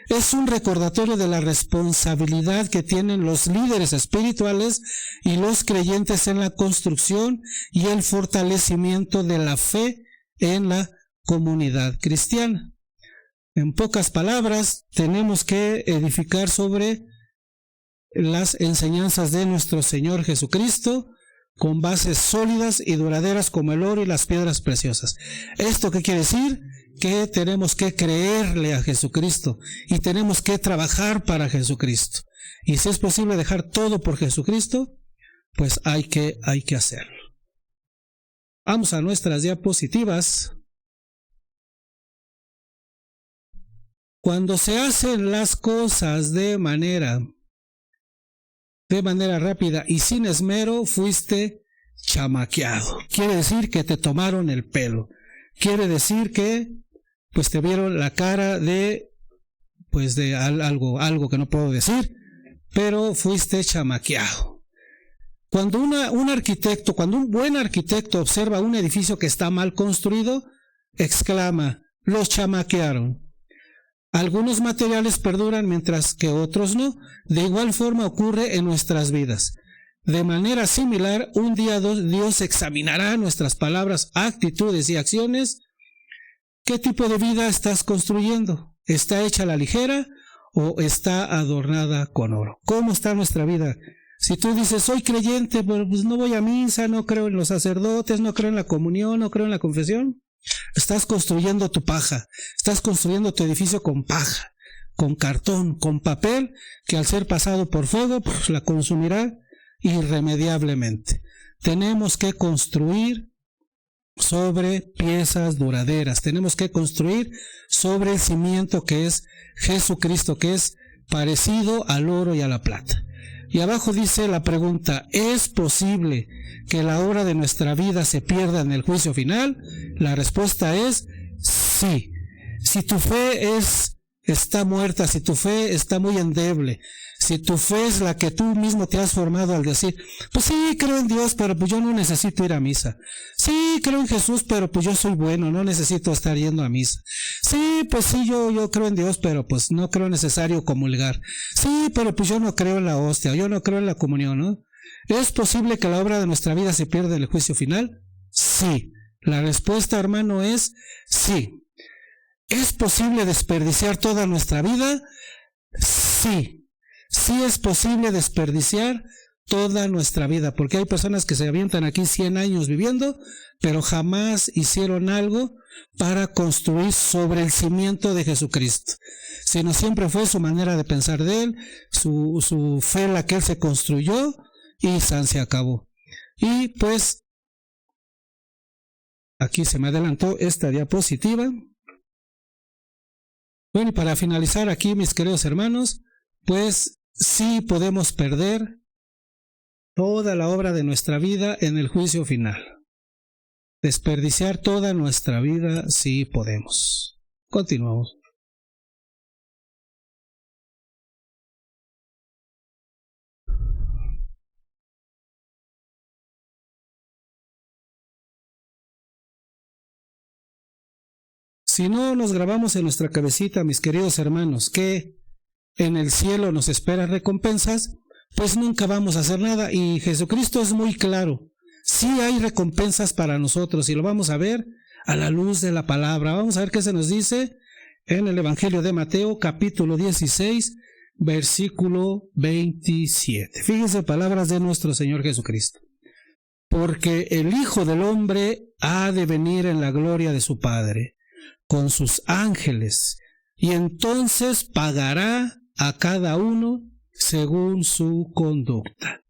Es un recordatorio de la responsabilidad que tienen los líderes espirituales y los creyentes en la construcción y el fortalecimiento de la fe en la comunidad cristiana. En pocas palabras, tenemos que edificar sobre las enseñanzas de nuestro Señor Jesucristo con bases sólidas y duraderas como el oro y las piedras preciosas. ¿Esto qué quiere decir? Que tenemos que creerle a Jesucristo y tenemos que trabajar para Jesucristo. Y si es posible dejar todo por Jesucristo, pues hay que hacerlo. Vamos a nuestras diapositivas. Cuando se hacen las cosas de manera rápida y sin esmero, fuiste chamaqueado. Quiere decir que te tomaron el pelo. Quiere decir que pues te vieron la cara de algo que no puedo decir, pero fuiste chamaqueado. Cuando un buen arquitecto observa un edificio que está mal construido, exclama: los chamaquearon. Algunos materiales perduran mientras que otros no. De igual forma ocurre en nuestras vidas. De manera similar, un día Dios examinará nuestras palabras, actitudes y acciones. ¿Qué tipo de vida estás construyendo? ¿Está hecha a la ligera o está adornada con oro? ¿Cómo está nuestra vida? Si tú dices, soy creyente, pero pues no voy a misa, no creo en los sacerdotes, no creo en la comunión, no creo en la confesión, estás construyendo tu paja, estás construyendo tu edificio con paja, con cartón, con papel, que al ser pasado por fuego, pues la consumirá irremediablemente. Tenemos que construir sobre piezas duraderas, tenemos que construir sobre el cimiento que es Jesucristo, que es parecido al oro y a la plata. Y abajo dice la pregunta: ¿es posible que la obra de nuestra vida se pierda en el juicio final? La respuesta es sí. Si tu fe está muerta, si tu fe está muy endeble, si tu fe es la que tú mismo te has formado al decir, pues sí, creo en Dios, pero pues yo no necesito ir a misa. Sí, creo en Jesús, pero pues yo soy bueno, no necesito estar yendo a misa. Sí, pues sí, yo creo en Dios, pero pues no creo necesario comulgar. Sí, pero pues yo no creo en la hostia, yo no creo en la comunión, ¿no? ¿Es posible que la obra de nuestra vida se pierda en el juicio final? Sí. La respuesta, hermano, es sí. ¿Es posible desperdiciar toda nuestra vida? Sí. Sí es posible desperdiciar toda nuestra vida, porque hay personas que se avientan aquí 100 años viviendo, pero jamás hicieron algo para construir sobre el cimiento de Jesucristo, sino siempre fue su manera de pensar de Él, su fe la que Él se construyó, y se acabó. Y pues, aquí se me adelantó esta diapositiva. Bueno, y para finalizar aquí, mis queridos hermanos, pues sí podemos perder toda la obra de nuestra vida en el juicio final. Desperdiciar toda nuestra vida sí podemos. Continuamos. Si no nos grabamos en nuestra cabecita, mis queridos hermanos, que en el cielo nos esperan recompensas, pues nunca vamos a hacer nada. Y Jesucristo es muy claro. Sí hay recompensas para nosotros y lo vamos a ver a la luz de la palabra. Vamos a ver qué se nos dice en el Evangelio de Mateo, capítulo 16, versículo 27. Fíjense palabras de nuestro Señor Jesucristo. Porque el Hijo del Hombre ha de venir en la gloria de su Padre, con sus ángeles, y entonces pagará a cada uno según su conducta.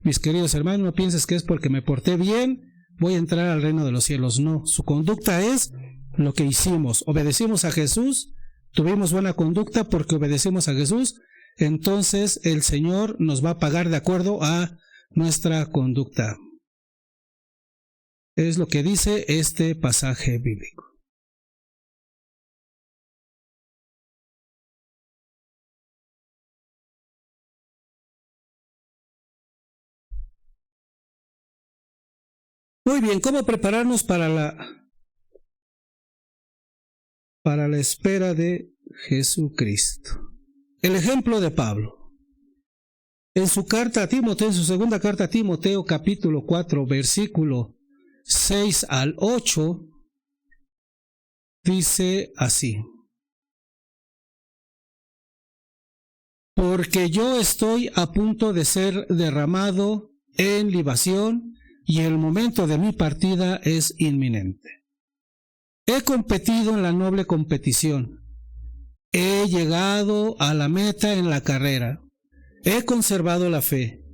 Mis queridos hermanos, no pienses que es porque me porté bien, voy a entrar al reino de los cielos. No, su conducta es lo que hicimos. Obedecimos a Jesús, tuvimos buena conducta porque obedecimos a Jesús, entonces el Señor nos va a pagar de acuerdo a nuestra conducta. Es lo que dice este pasaje bíblico. Muy bien, ¿cómo prepararnos para la espera de Jesucristo? El ejemplo de Pablo. En su carta a Timoteo, en su segunda carta a Timoteo, capítulo 4, versículo 6 al 8, dice así: porque yo estoy a punto de ser derramado en libación, y el momento de mi partida es inminente. He competido en la noble competición. He llegado a la meta en la carrera. He conservado la fe.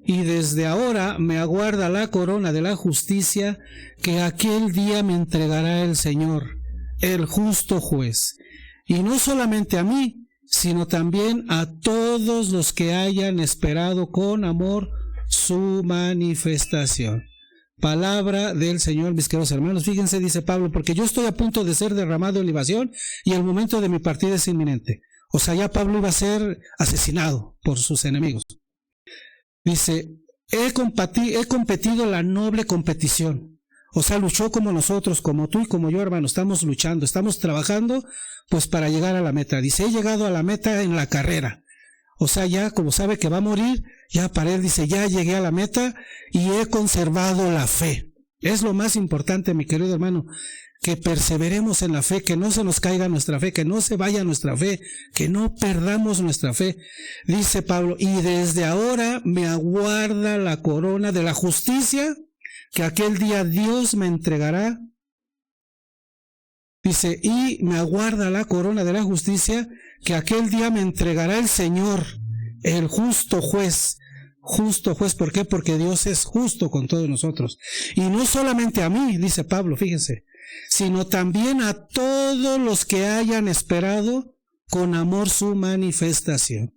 Y desde ahora me aguarda la corona de la justicia que aquel día me entregará el Señor, el justo juez. Y no solamente a mí, sino también a todos los que hayan esperado con amor su manifestación. Palabra del Señor, mis queridos hermanos. Fíjense, dice Pablo, porque yo estoy a punto de ser derramado en libación y el momento de mi partida es inminente. O sea, ya Pablo iba a ser asesinado por sus enemigos. Dice, he competido la noble competición. O sea, luchó como nosotros, como tú y como yo, hermano. Estamos luchando, estamos trabajando, pues para llegar a la meta. Dice, he llegado a la meta en la carrera. O sea, ya como sabe que va a morir, ya para él dice, ya llegué a la meta y he conservado la fe. Es lo más importante, mi querido hermano, que perseveremos en la fe, que no se nos caiga nuestra fe, que no se vaya nuestra fe, que no perdamos nuestra fe. Dice Pablo, y desde ahora me aguarda la corona de la justicia, que aquel día Dios me entregará. Dice, y me aguarda la corona de la justicia, que aquel día me entregará el Señor, el justo juez. Justo juez, ¿por qué? Porque Dios es justo con todos nosotros. Y no solamente a mí, dice Pablo, fíjense, sino también a todos los que hayan esperado con amor su manifestación.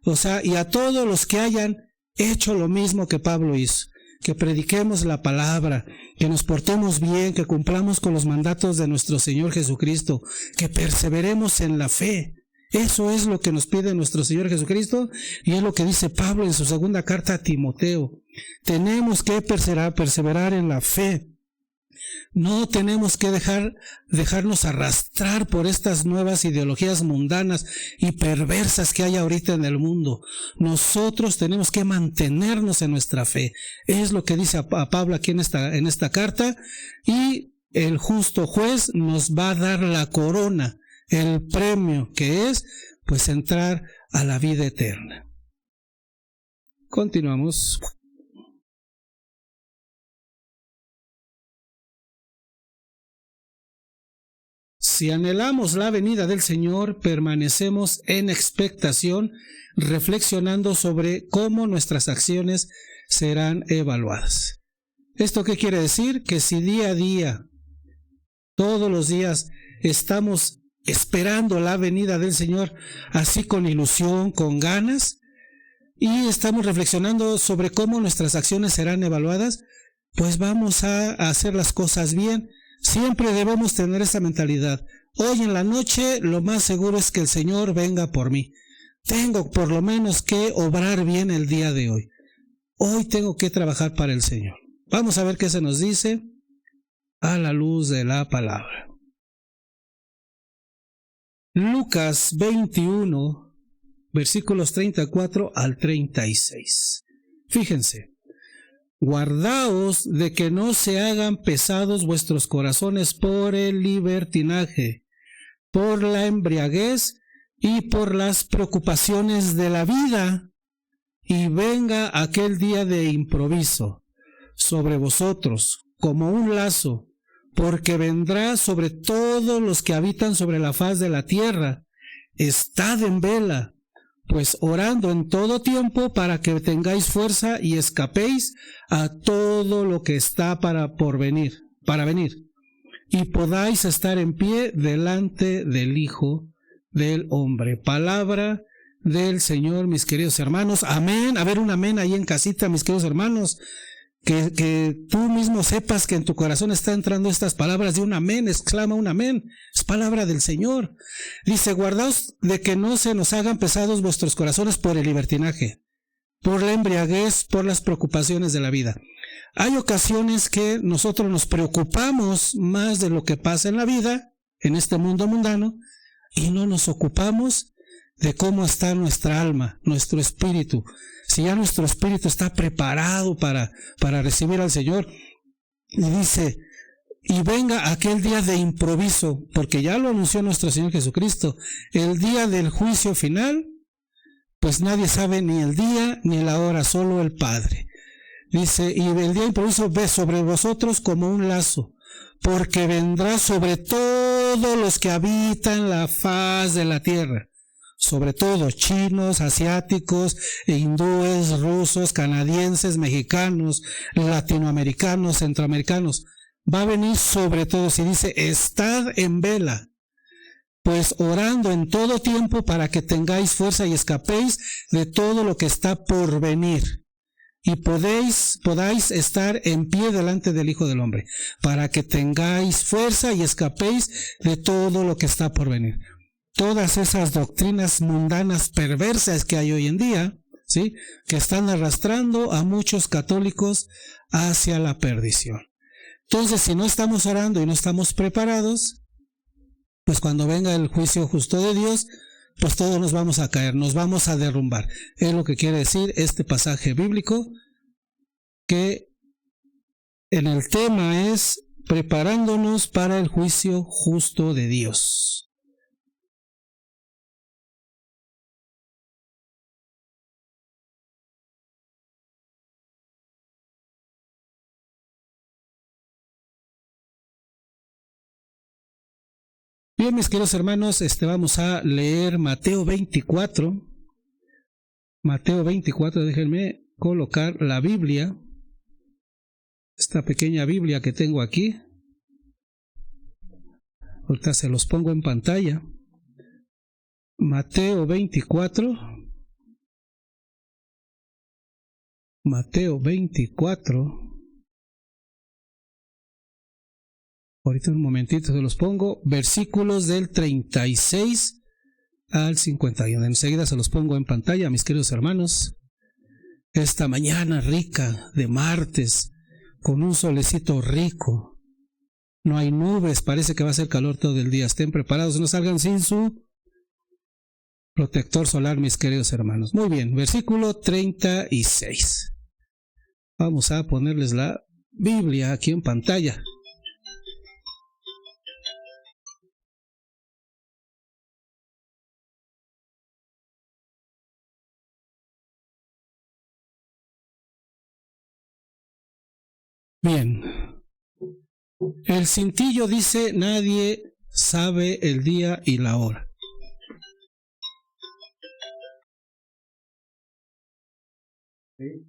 O sea, y a todos los que hayan hecho lo mismo que Pablo hizo. Que prediquemos la palabra, que nos portemos bien, que cumplamos con los mandatos de nuestro Señor Jesucristo, que perseveremos en la fe. Eso es lo que nos pide nuestro Señor Jesucristo y es lo que dice Pablo en su segunda carta a Timoteo. Tenemos que perseverar en la fe. No tenemos que dejarnos arrastrar por estas nuevas ideologías mundanas y perversas que hay ahorita en el mundo. Nosotros tenemos que mantenernos en nuestra fe. Es lo que dice a Pablo aquí en esta carta, y el justo juez nos va a dar la corona, el premio que es, pues, entrar a la vida eterna. Continuamos. Si anhelamos la venida del Señor, permanecemos en expectación, reflexionando sobre cómo nuestras acciones serán evaluadas. ¿Esto qué quiere decir? Que si día a día, todos los días, estamos esperando la venida del Señor, así con ilusión, con ganas, y estamos reflexionando sobre cómo nuestras acciones serán evaluadas, pues vamos a hacer las cosas bien. Siempre debemos tener esa mentalidad. Hoy en la noche lo más seguro es que el Señor venga por mí. Tengo por lo menos que obrar bien el día de hoy. Hoy tengo que trabajar para el Señor. Vamos a ver qué se nos dice a la luz de la palabra. Lucas 21, versículos 34 al 36. Fíjense. Guardaos de que no se hagan pesados vuestros corazones por el libertinaje, por la embriaguez y por las preocupaciones de la vida, y venga aquel día de improviso sobre vosotros como un lazo, porque vendrá sobre todos los que habitan sobre la faz de la tierra. Estad en vela, pues orando en todo tiempo para que tengáis fuerza y escapéis a todo lo que está para venir, y podáis estar en pie delante del Hijo del Hombre. Palabra del Señor, mis queridos hermanos. Amén. A ver, un amén ahí en casita, mis queridos hermanos. Que tú mismo sepas que en tu corazón está entrando estas palabras de un amén, exclama un amén, es palabra del Señor. Dice, guardaos de que no se nos hagan pesados vuestros corazones por el libertinaje, por la embriaguez, por las preocupaciones de la vida. Hay ocasiones que nosotros nos preocupamos más de lo que pasa en la vida, en este mundo mundano, y no nos ocupamos de cómo está nuestra alma, nuestro espíritu. Si ya nuestro espíritu está preparado para recibir al Señor, y dice, y venga aquel día de improviso, porque ya lo anunció nuestro Señor Jesucristo, el día del juicio final, pues nadie sabe ni el día ni la hora, solo el Padre. Dice, y el día de improviso ve sobre vosotros como un lazo, porque vendrá sobre todos los que habitan la faz de la tierra. Sobre todo chinos, asiáticos, hindúes, rusos, canadienses, mexicanos, latinoamericanos, centroamericanos. Va a venir sobre todos y dice, estad en vela, pues orando en todo tiempo para que tengáis fuerza y escapéis de todo lo que está por venir. Y podáis estar en pie delante del Hijo del Hombre, para que tengáis fuerza y escapéis de todo lo que está por venir. Todas esas doctrinas mundanas perversas que hay hoy en día, ¿sí?, que están arrastrando a muchos católicos hacia la perdición. Entonces, si no estamos orando y no estamos preparados, pues cuando venga el juicio justo de Dios, pues todos nos vamos a caer, nos vamos a derrumbar. Es lo que quiere decir este pasaje bíblico, que en el tema es preparándonos para el juicio justo de Dios. Bien, mis queridos hermanos, vamos a leer Mateo 24. Mateo 24, déjenme colocar la Biblia, esta pequeña Biblia que tengo aquí. Ahorita se los pongo en pantalla. Mateo 24. Mateo 24. Ahorita un momentito se los pongo. Versículos del 36 al 51. Enseguida se los pongo en pantalla, mis queridos hermanos. Esta mañana rica de martes, con un solecito rico. No hay nubes, parece que va a hacer calor todo el día. Estén preparados, no salgan sin su protector solar, mis queridos hermanos. Muy bien, versículo 36. Vamos a ponerles la Biblia aquí en pantalla. Bien, el cintillo dice: nadie sabe el día y la hora. ¿Sí?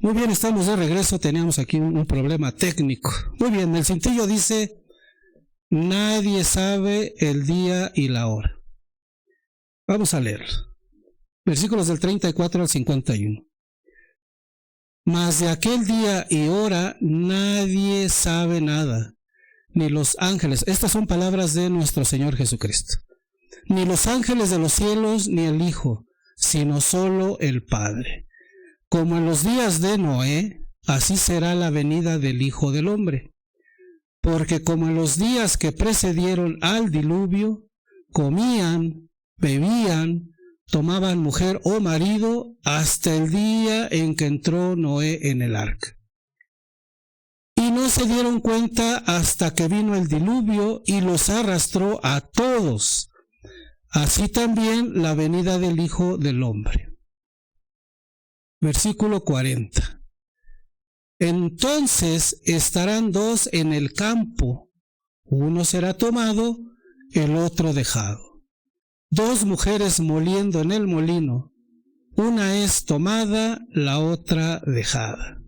Muy bien, estamos de regreso. Teníamos aquí un problema técnico. Muy bien, el cintillo dice: nadie sabe el día y la hora. Vamos a leer. Versículos del 34 al 51. Mas de aquel día y hora nadie sabe nada, ni los ángeles. Estas son palabras de nuestro Señor Jesucristo. Ni los ángeles de los cielos, ni el Hijo, sino solo el Padre. Como en los días de Noé, así será la venida del Hijo del Hombre. Porque como en los días que precedieron al diluvio, comían, bebían, tomaban mujer o marido hasta el día en que entró Noé en el arca. Y no se dieron cuenta hasta que vino el diluvio y los arrastró a todos. Así también la venida del Hijo del Hombre. Versículo 40. Entonces estarán dos en el campo, uno será tomado, el otro dejado. Dos mujeres moliendo en el molino, una es tomada, la otra dejada.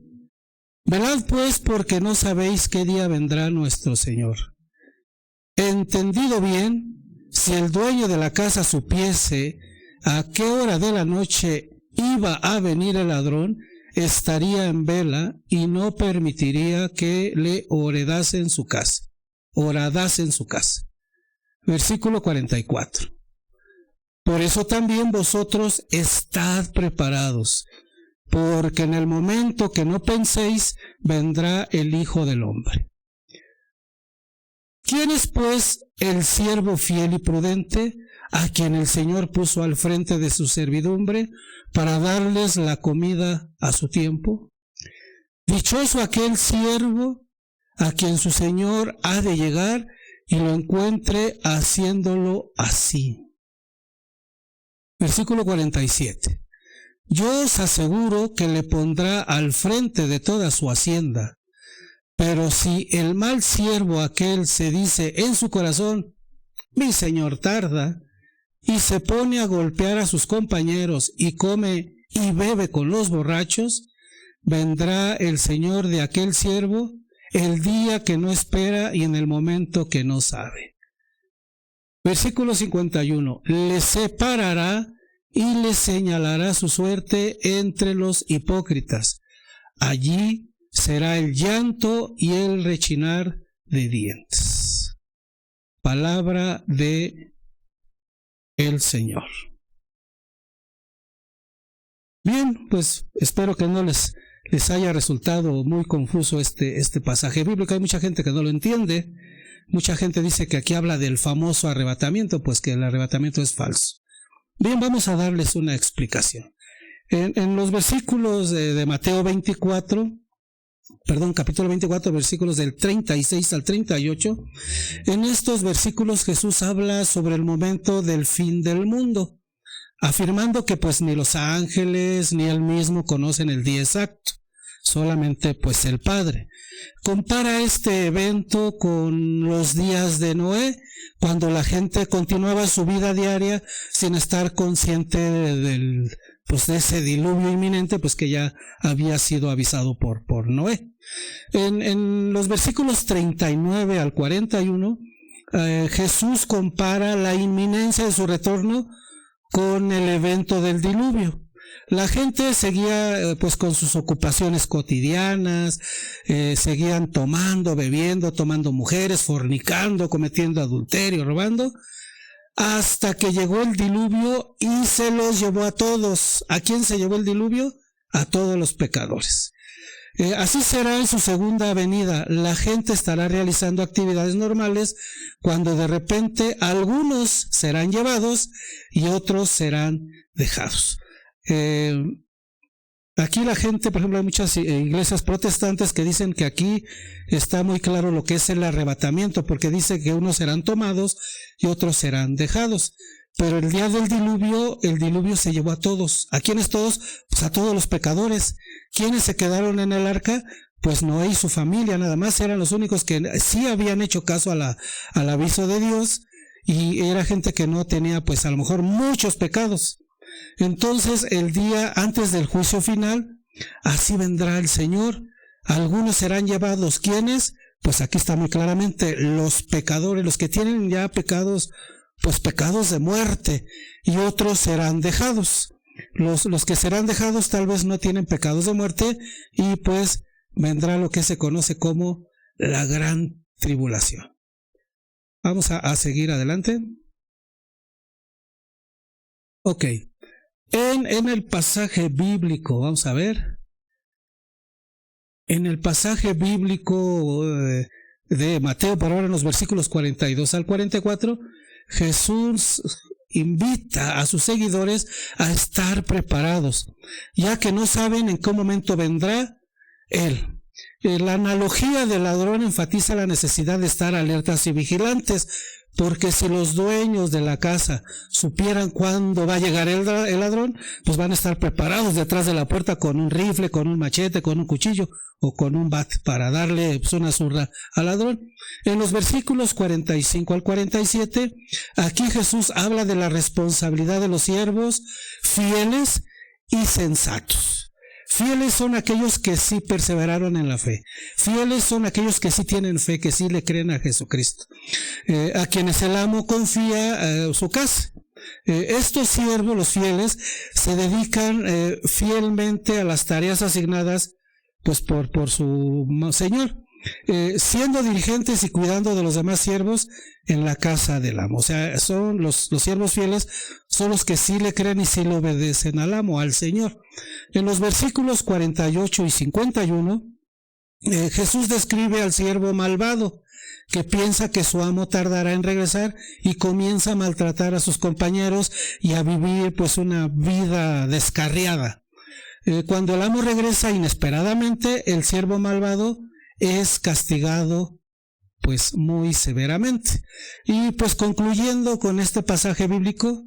Velad pues, porque no sabéis qué día vendrá nuestro Señor. Entendido bien, si el dueño de la casa supiese a qué hora de la noche iba a venir el ladrón, estaría en vela y no permitiría que le horadase en su casa. Versículo 44. Por eso también vosotros estad preparados, porque en el momento que no penséis, vendrá el Hijo del Hombre. ¿Quién es pues el siervo fiel y prudente, a quien el Señor puso al frente de su servidumbre para darles la comida a su tiempo? Dichoso aquel siervo a quien su Señor ha de llegar y lo encuentre haciéndolo así. Versículo 47. Yo os aseguro que le pondrá al frente de toda su hacienda. Pero si el mal siervo aquel se dice en su corazón: mi señor tarda, y se pone a golpear a sus compañeros y come y bebe con los borrachos, vendrá el Señor de aquel siervo el día que no espera y en el momento que no sabe. Versículo 51. Le separará y le señalará su suerte entre los hipócritas. Allí será el llanto y el rechinar de dientes. Palabra de el Señor. Bien, pues espero que no les haya resultado muy confuso este pasaje bíblico. Hay mucha gente que no lo entiende. Mucha gente dice que aquí habla del famoso arrebatamiento, pues que el arrebatamiento es falso. Bien, vamos a darles una explicación. En los versículos de Mateo 24, capítulo 24, versículos del 36 al 38, en estos versículos Jesús habla sobre el momento del fin del mundo, afirmando que pues ni los ángeles ni él mismo conocen el día exacto, solamente pues el Padre. Compara este evento con los días de Noé, cuando la gente continuaba su vida diaria sin estar consciente de ese diluvio inminente, pues que ya había sido avisado por Noé. En los versículos 39 al 41, Jesús compara la inminencia de su retorno con el evento del diluvio. La gente seguía pues con sus ocupaciones cotidianas, seguían tomando, bebiendo, tomando mujeres, fornicando, cometiendo adulterio, robando, hasta que llegó el diluvio y se los llevó a todos. ¿A quién se llevó el diluvio? A todos los pecadores. Así será en su segunda venida. La gente estará realizando actividades normales cuando de repente algunos serán llevados y otros serán dejados. Aquí la gente, por ejemplo, hay muchas iglesias protestantes que dicen que aquí está muy claro lo que es el arrebatamiento, porque dice que unos serán tomados y otros serán dejados. Pero el día del diluvio, el diluvio se llevó a todos. ¿A quiénes todos? Pues a todos los pecadores. ¿Quiénes se quedaron en el arca? Pues Noé y su familia, nada más eran los únicos que sí habían hecho caso al aviso de Dios, y era gente que no tenía, pues a lo mejor muchos pecados. Entonces, el día antes del juicio final, así vendrá el Señor. Algunos serán llevados. ¿Quiénes? Pues aquí está muy claramente, los pecadores, los que tienen ya pecados, pues pecados de muerte, y otros serán dejados. Los que serán dejados tal vez no tienen pecados de muerte, y pues vendrá lo que se conoce como la gran tribulación. Vamos a seguir adelante. Ok. En el pasaje bíblico, vamos a ver. En el pasaje bíblico de Mateo, por ahora en los versículos 42 al 44, Jesús invita a sus seguidores a estar preparados, ya que no saben en qué momento vendrá Él. La analogía del ladrón enfatiza la necesidad de estar alertas y vigilantes, porque si los dueños de la casa supieran cuándo va a llegar el ladrón, pues van a estar preparados detrás de la puerta con un rifle, con un machete, con un cuchillo o con un bat para darle pues, una zurra al ladrón. En los versículos 45 al 47, aquí Jesús habla de la responsabilidad de los siervos fieles y sensatos. Fieles son aquellos que sí perseveraron en la fe. Fieles son aquellos que sí tienen fe, que sí le creen a Jesucristo. A quienes el amo confía su casa. Estos siervos, los fieles, se dedican fielmente a las tareas asignadas pues por su Señor, siendo diligentes y cuidando de los demás siervos en la casa del amo. O sea, son los siervos fieles, son los que sí le creen y sí le obedecen al amo, al Señor. En los versículos 48 y 51, Jesús describe al siervo malvado, que piensa que su amo tardará en regresar y comienza a maltratar a sus compañeros y a vivir pues una vida descarriada. Cuando el amo regresa inesperadamente, el siervo malvado es castigado pues muy severamente. Y pues concluyendo con este pasaje bíblico,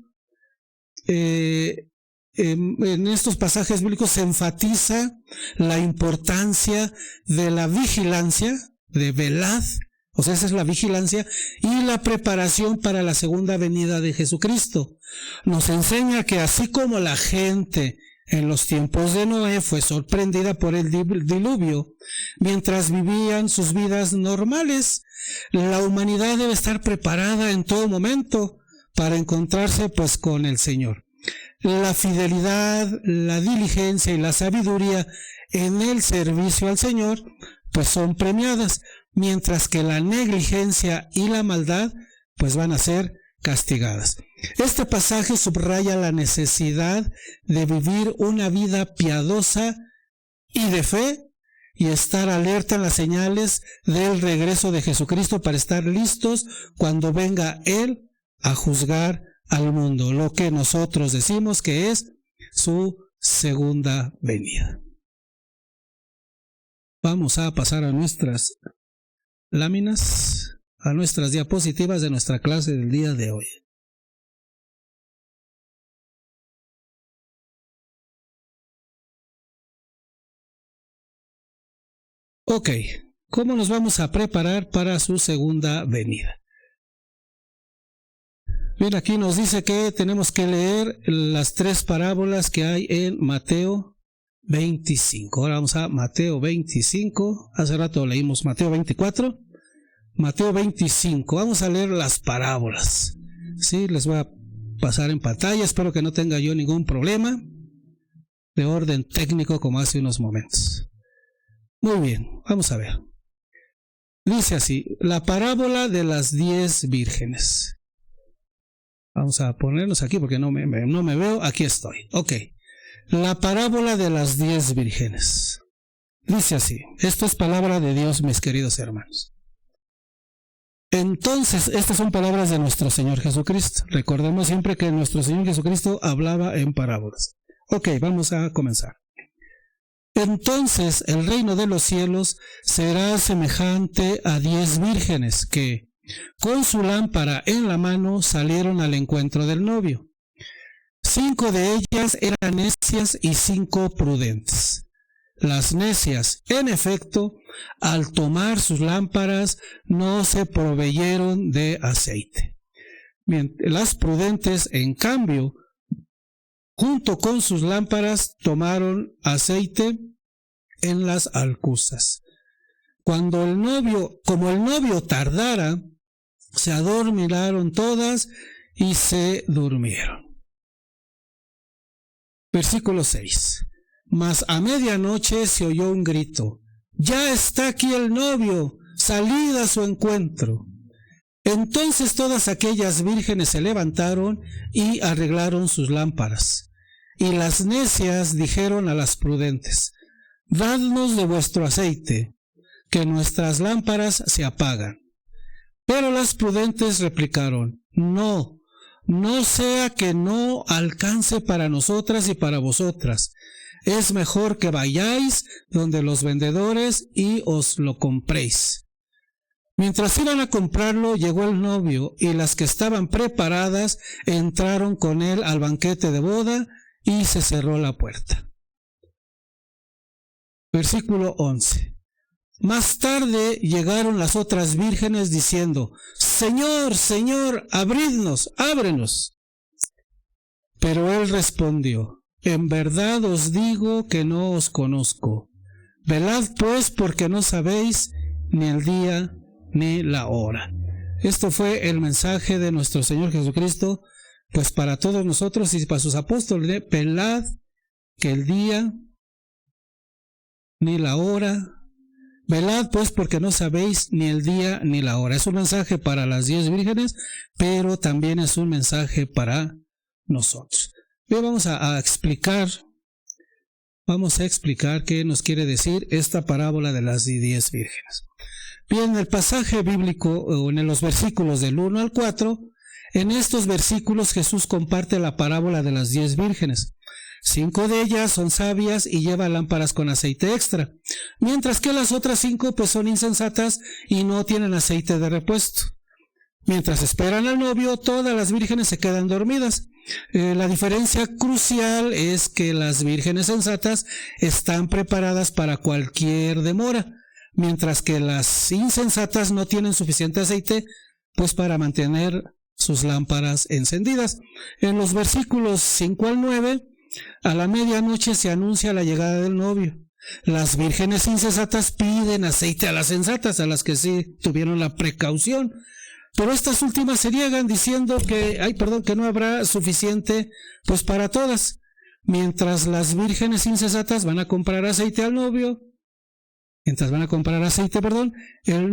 en estos pasajes bíblicos se enfatiza la importancia de la vigilancia, de velad, o sea, esa es la vigilancia, y la preparación para la segunda venida de Jesucristo. Nos enseña que así como la gente en los tiempos de Noé fue sorprendida por el diluvio, mientras vivían sus vidas normales, la humanidad debe estar preparada en todo momento para encontrarse pues con el Señor. La fidelidad, la diligencia y la sabiduría en el servicio al Señor pues son premiadas, mientras que la negligencia y la maldad pues van a ser castigadas. Este pasaje subraya la necesidad de vivir una vida piadosa y de fe y estar alerta en las señales del regreso de Jesucristo para estar listos cuando venga Él a juzgar al mundo, lo que nosotros decimos que es su segunda venida. Vamos a pasar a nuestras láminas, a nuestras diapositivas de nuestra clase del día de hoy. Ok, ¿cómo nos vamos a preparar para su segunda venida? Bien, aquí nos dice que tenemos que leer las 3 parábolas que hay en Mateo 25. Ahora vamos a Mateo 25. Hace rato leímos Mateo 24. Mateo 25. Vamos a leer las parábolas. Sí, les voy a pasar en pantalla. Espero que no tenga yo ningún problema de orden técnico como hace unos momentos. Muy bien, vamos a ver. Dice así, la parábola de las 10 vírgenes. Vamos a ponernos aquí porque no me veo. Aquí estoy. Ok. La parábola de las 10 vírgenes. Dice así. Esto es palabra de Dios, mis queridos hermanos. Entonces, estas son palabras de nuestro Señor Jesucristo. Recordemos siempre que nuestro Señor Jesucristo hablaba en parábolas. Ok, vamos a comenzar. Entonces, el reino de los cielos será semejante a 10 vírgenes que, con su lámpara en la mano, salieron al encuentro del novio. 5 de ellas eran necias y 5 prudentes. Las necias, en efecto, al tomar sus lámparas, no se proveyeron de aceite. Las prudentes, en cambio, junto con sus lámparas, tomaron aceite en las alcuzas. Como el novio tardara, se adormilaron todas y se durmieron. Versículo 6. Mas a medianoche se oyó un grito: ¡Ya está aquí el novio! ¡Salid a su encuentro! Entonces todas aquellas vírgenes se levantaron y arreglaron sus lámparas. Y las necias dijeron a las prudentes: Dadnos de vuestro aceite, que nuestras lámparas se apagan. Pero las prudentes replicaron: No sea que no alcance para nosotras y para vosotras. Es mejor que vayáis donde los vendedores y os lo compréis. Mientras iban a comprarlo, llegó el novio, y las que estaban preparadas entraron con él al banquete de boda, y se cerró la puerta. Versículo 11. Más tarde llegaron las otras vírgenes diciendo: Señor, Señor, abridnos, ábrenos. Pero él respondió: En verdad os digo que no os conozco. Velad pues, porque no sabéis ni el día ni la hora. Esto fue el mensaje de nuestro Señor Jesucristo, pues para todos nosotros y para sus apóstoles: velad, que el día ni la hora. Velad pues, porque no sabéis ni el día ni la hora. Es un mensaje para las 10 vírgenes, pero también es un mensaje para nosotros. Bien, vamos a explicar qué nos quiere decir esta parábola de las 10 vírgenes. Bien, el pasaje bíblico, o en los versículos del 1 al 4, en estos versículos Jesús comparte la parábola de las 10 vírgenes. 5 de ellas son sabias y llevan lámparas con aceite extra, mientras que las otras 5 pues son insensatas y no tienen aceite de repuesto. Mientras esperan al novio, todas las vírgenes se quedan dormidas. La diferencia crucial es que las vírgenes sensatas están preparadas para cualquier demora, mientras que las insensatas no tienen suficiente aceite pues para mantener sus lámparas encendidas. En los versículos 5 al 9, a la medianoche se anuncia la llegada del novio. Las vírgenes insensatas piden aceite a las sensatas, a las que sí tuvieron la precaución. Pero estas últimas se niegan diciendo que no habrá suficiente pues para todas. Mientras las vírgenes insensatas van a comprar aceite al novio, el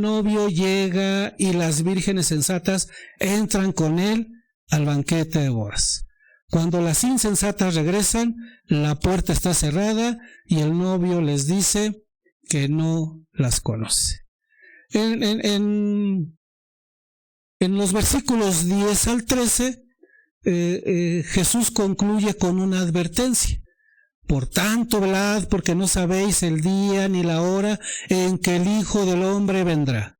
novio llega y las vírgenes sensatas entran con él al banquete de bodas. Cuando las insensatas regresan, la puerta está cerrada y el novio les dice que no las conoce. En los versículos 10 al 13, Jesús concluye con una advertencia. Por tanto, velad, porque no sabéis el día ni la hora en que el Hijo del Hombre vendrá.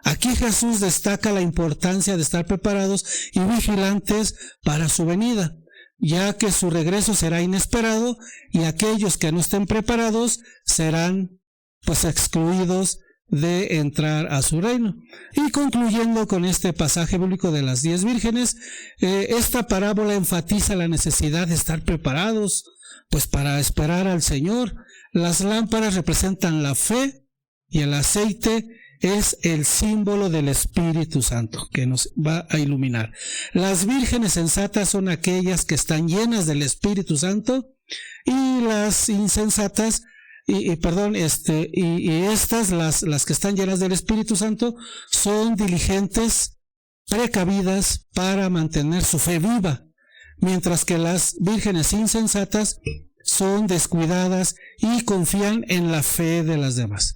Aquí Jesús destaca la importancia de estar preparados y vigilantes para su venida, ya que su regreso será inesperado y aquellos que no estén preparados serán pues excluidos de entrar a su reino. Y concluyendo con este pasaje bíblico de las 10 vírgenes, esta parábola enfatiza la necesidad de estar preparados pues para esperar al Señor. Las lámparas representan la fe y el aceite es el símbolo del Espíritu Santo que nos va a iluminar. Las vírgenes sensatas son aquellas que están llenas del Espíritu Santo, y las insensatas estas, las que están llenas del Espíritu Santo, son diligentes precavidas para mantener su fe viva, mientras que las vírgenes insensatas son descuidadas y confían en la fe de las demás.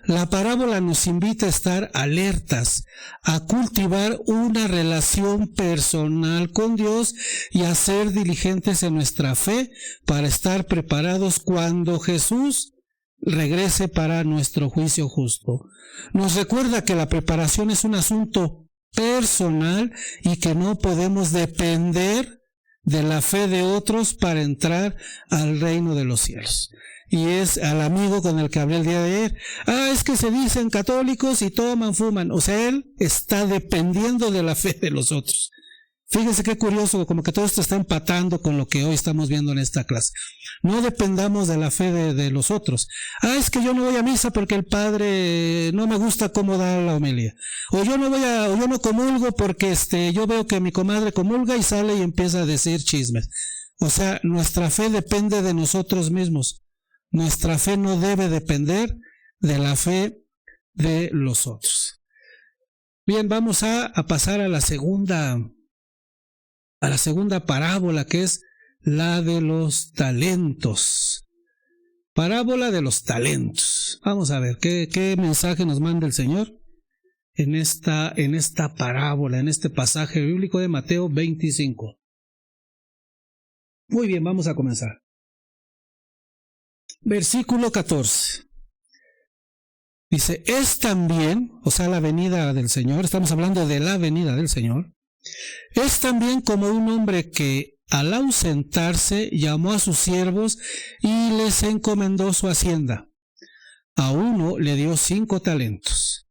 La parábola nos invita a estar alertas, a cultivar una relación personal con Dios y a ser diligentes en nuestra fe para estar preparados cuando Jesús regrese para nuestro juicio justo. Nos recuerda que la preparación es un asunto personal y que no podemos depender de la fe de otros para entrar al reino de los cielos. Y es al amigo con el que hablé el día de ayer. Es que se dicen católicos y toman, fuman. O sea, él está dependiendo de la fe de los otros. Fíjense qué curioso, como que todo esto está empatando con lo que hoy estamos viendo en esta clase. No dependamos de la fe de los otros. Es que yo no voy a misa porque el padre no me gusta cómo da la homilía. O yo no comulgo porque yo veo que mi comadre comulga y sale y empieza a decir chismes. O sea, nuestra fe depende de nosotros mismos. Nuestra fe no debe depender de la fe de los otros. Bien, vamos a pasar a la segunda parábola, que es la de los talentos. Parábola de los talentos. Vamos a ver qué mensaje nos manda el Señor en esta parábola, en este pasaje bíblico de Mateo 25. Muy bien, vamos a comenzar. Versículo 14. Dice, es también, o sea, la venida del Señor, estamos hablando de la venida del Señor, es también como un hombre que al ausentarse llamó a sus siervos y les encomendó su hacienda. A uno le dio 5 talentos,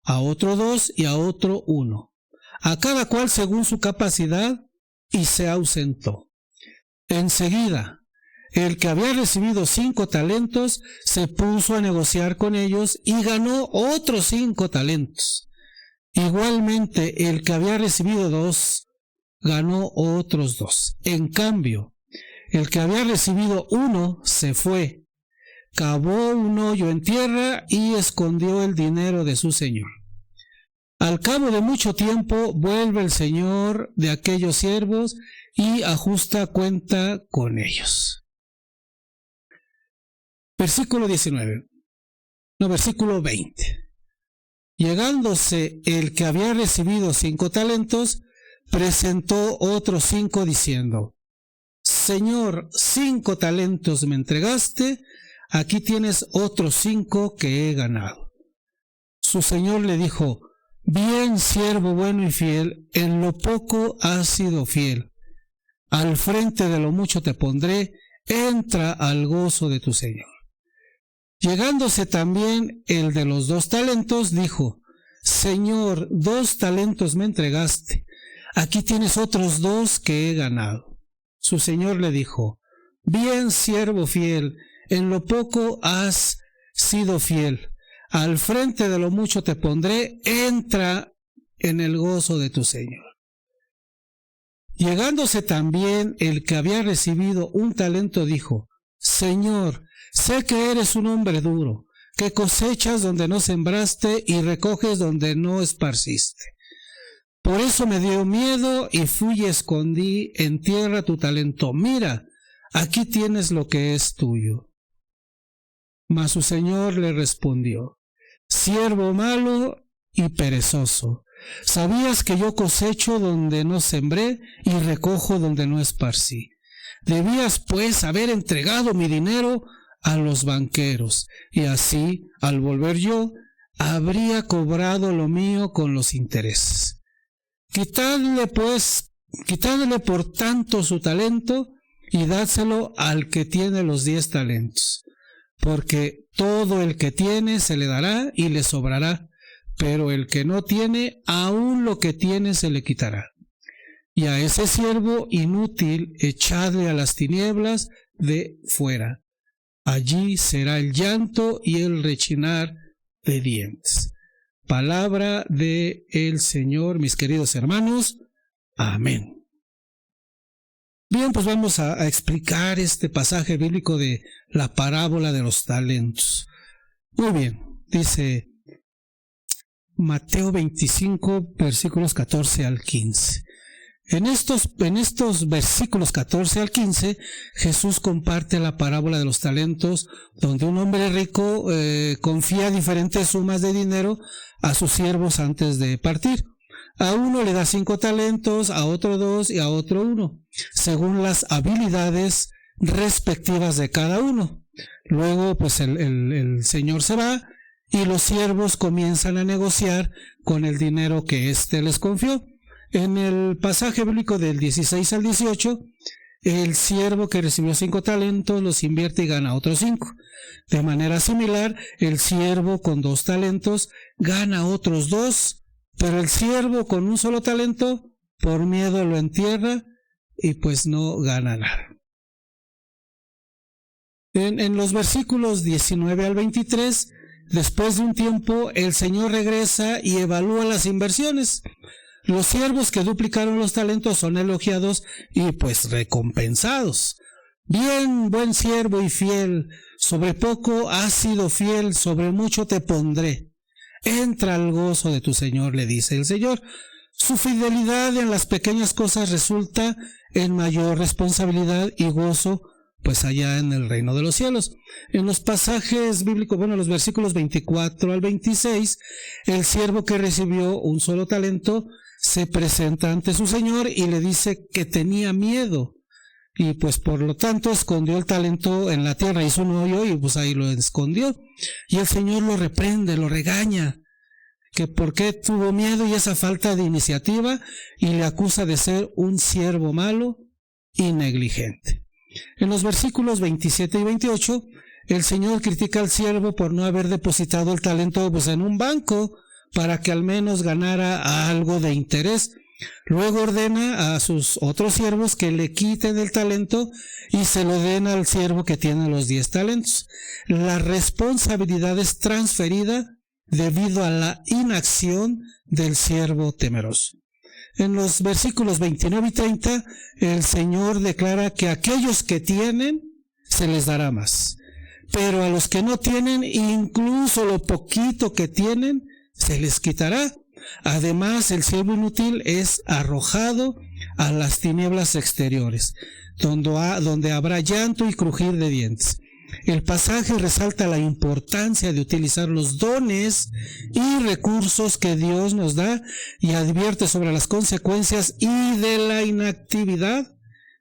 a otro 2 y a otro 1, a cada cual según su capacidad, y se ausentó. Enseguida, el que había recibido 5 talentos se puso a negociar con ellos y ganó otros 5 talentos. Igualmente, el que había recibido 2 ganó otros 2. En cambio, el que había recibido 1 se fue, cavó un hoyo en tierra y escondió el dinero de su señor. Al cabo de mucho tiempo vuelve el señor de aquellos siervos y ajusta cuenta con ellos. Versículo 20. Llegándose el que había recibido 5 talentos, presentó otros 5 diciendo, Señor, 5 talentos me entregaste, aquí tienes otros 5 que he ganado. Su señor le dijo, bien, siervo bueno y fiel, en lo poco has sido fiel. Al frente de lo mucho te pondré, entra al gozo de tu señor. Llegándose también el de los 2 talentos, dijo, Señor, 2 talentos me entregaste, aquí tienes otros 2 que he ganado. Su señor le dijo, bien, siervo fiel, en lo poco has sido fiel, al frente de lo mucho te pondré, entra en el gozo de tu señor. Llegándose también el que había recibido 1 talento, dijo, Señor, sé que eres un hombre duro, que cosechas donde no sembraste y recoges donde no esparciste. Por eso me dio miedo y fui y escondí en tierra tu talento. Mira, aquí tienes lo que es tuyo. Mas su señor le respondió, siervo malo y perezoso, sabías que yo cosecho donde no sembré y recojo donde no esparcí. Debías pues haber entregado mi dinero a los banqueros, y así, al volver yo, habría cobrado lo mío con los intereses. Quitadle por tanto su talento, y dádselo al que tiene los 10 talentos, porque todo el que tiene se le dará y le sobrará, pero el que no tiene, aún lo que tiene se le quitará. Y a ese siervo inútil echadle a las tinieblas de fuera. Allí será el llanto y el rechinar de dientes. Palabra del Señor, mis queridos hermanos. Amén. Bien, pues vamos a explicar este pasaje bíblico de la parábola de los talentos. Muy bien, dice Mateo 25, versículos 14 al 15. En estos versículos 14 al 15, Jesús comparte la parábola de los talentos, donde un hombre rico confía diferentes sumas de dinero a sus siervos antes de partir. A uno le da 5 talentos, a otro 2 y a otro 1, según las habilidades respectivas de cada uno. Luego, pues el Señor se va y los siervos comienzan a negociar con el dinero que éste les confió. En el pasaje bíblico del 16 al 18, el siervo que recibió 5 talentos los invierte y gana otros 5. De manera similar, el siervo con 2 talentos gana otros 2, pero el siervo con un solo talento, por miedo lo entierra y pues no gana nada. En los versículos 19 al 23, después de un tiempo, el Señor regresa y evalúa las inversiones. Los siervos que duplicaron los talentos son elogiados y pues recompensados. Bien, buen siervo y fiel, sobre poco has sido fiel, sobre mucho te pondré. Entra al gozo de tu Señor, le dice el Señor. Su fidelidad en las pequeñas cosas resulta en mayor responsabilidad y gozo, pues allá en el reino de los cielos. En los pasajes bíblicos, los versículos 24 al 26, el siervo que recibió un solo talento se presenta ante su Señor y le dice que tenía miedo y pues por lo tanto escondió el talento en la tierra, hizo un hoyo y pues ahí lo escondió. Y el Señor lo reprende, lo regaña, que por qué tuvo miedo y esa falta de iniciativa, y le acusa de ser un siervo malo y negligente. En los versículos 27 y 28, el Señor critica al siervo por no haber depositado el talento pues en un banco para que al menos ganara algo de interés. Luego ordena a sus otros siervos que le quiten el talento y se lo den al siervo que tiene los 10 talentos. La responsabilidad es transferida debido a la inacción del siervo temeroso. En los versículos 29 y 30, el Señor declara que a aquellos que tienen se les dará más, pero a los que no tienen, incluso lo poquito que tienen, se les quitará. Además, el siervo inútil es arrojado a las tinieblas exteriores, donde habrá llanto y crujir de dientes. El pasaje resalta la importancia de utilizar los dones y recursos que Dios nos da y advierte sobre las consecuencias y de la inactividad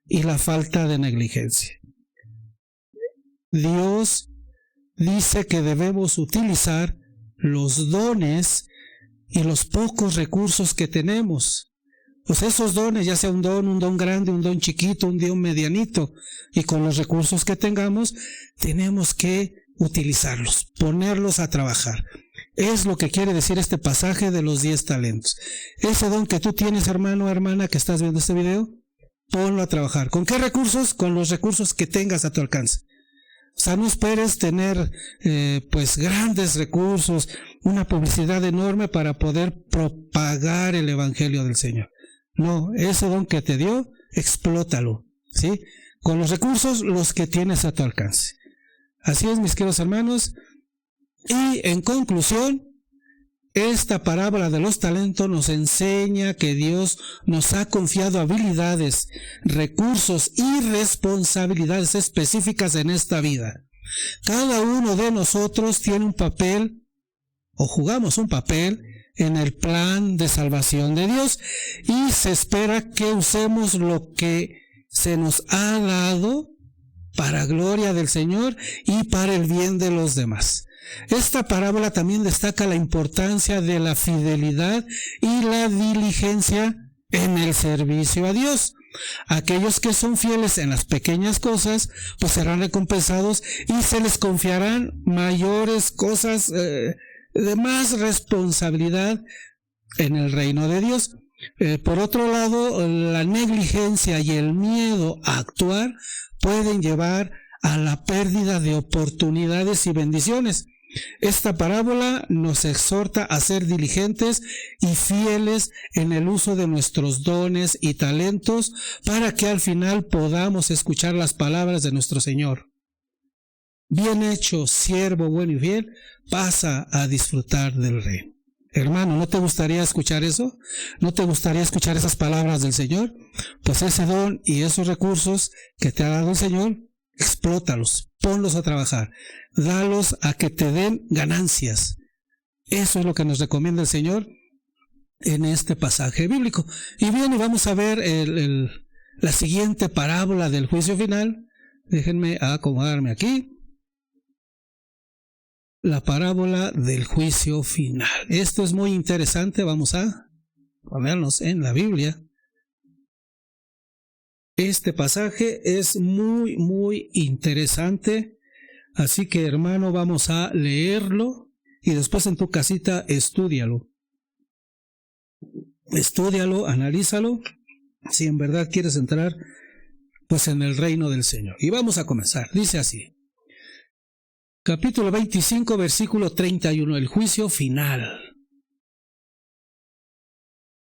y la falta de negligencia. Dios dice que debemos utilizar los dones y los pocos recursos que tenemos. Pues esos dones, ya sea un don grande, un don chiquito, un don medianito, y con los recursos que tengamos, tenemos que utilizarlos, ponerlos a trabajar. Es lo que quiere decir este pasaje de los 10 talentos. Ese don que tú tienes, hermano o hermana, que estás viendo este video, ponlo a trabajar. ¿Con qué recursos? Con los recursos que tengas a tu alcance. O sea, no esperes tener pues grandes recursos, una publicidad enorme para poder propagar el evangelio del Señor. No, ese don que te dio, explótalo, ¿sí? Con los recursos, los que tienes a tu alcance. Así es, mis queridos hermanos. Y en conclusión, esta parábola de los talentos nos enseña que Dios nos ha confiado habilidades, recursos y responsabilidades específicas en esta vida. Cada uno de nosotros tiene un papel, o jugamos un papel, en el plan de salvación de Dios, y se espera que usemos lo que se nos ha dado para gloria del Señor y para el bien de los demás. Esta parábola también destaca la importancia de la fidelidad y la diligencia en el servicio a Dios. Aquellos que son fieles en las pequeñas cosas, pues serán recompensados y se les confiarán mayores cosas de más responsabilidad en el reino de Dios. Por otro lado, la negligencia y el miedo a actuar pueden llevar a la pérdida de oportunidades y bendiciones. Esta parábola nos exhorta a ser diligentes y fieles en el uso de nuestros dones y talentos para que al final podamos escuchar las palabras de nuestro Señor. Bien hecho, siervo bueno y fiel, pasa a disfrutar del reino. Hermano, ¿no te gustaría escuchar eso? ¿No te gustaría escuchar esas palabras del Señor? Pues ese don y esos recursos que te ha dado el Señor, explótalos, ponlos a trabajar, dalos a que te den ganancias. Eso es lo que nos recomienda el Señor en este pasaje bíblico. Y bien, y vamos a ver la siguiente parábola del juicio final. Déjenme acomodarme aquí. La parábola del juicio final. Esto es muy interesante, vamos a ponernos en la Biblia. Este pasaje es muy, muy interesante, así que hermano, vamos a leerlo y después en tu casita estúdialo. Estúdialo, analízalo, si en verdad quieres entrar pues en el reino del Señor. Y vamos a comenzar, dice así. Capítulo 25, versículo 31, el juicio final.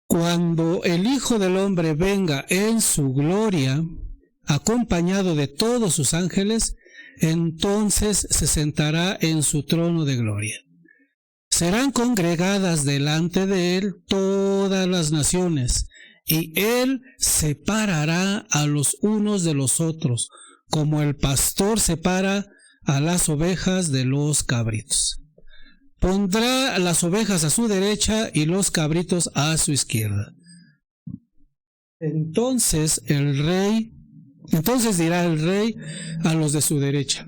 Cuando el Hijo del Hombre venga en su gloria, acompañado de todos sus ángeles, entonces se sentará en su trono de gloria. Serán congregadas delante de él todas las naciones, y él separará a los unos de los otros, como el pastor separa a las ovejas de los cabritos. Pondrá las ovejas a su derecha y los cabritos a su izquierda. Entonces dirá el rey a los de su derecha: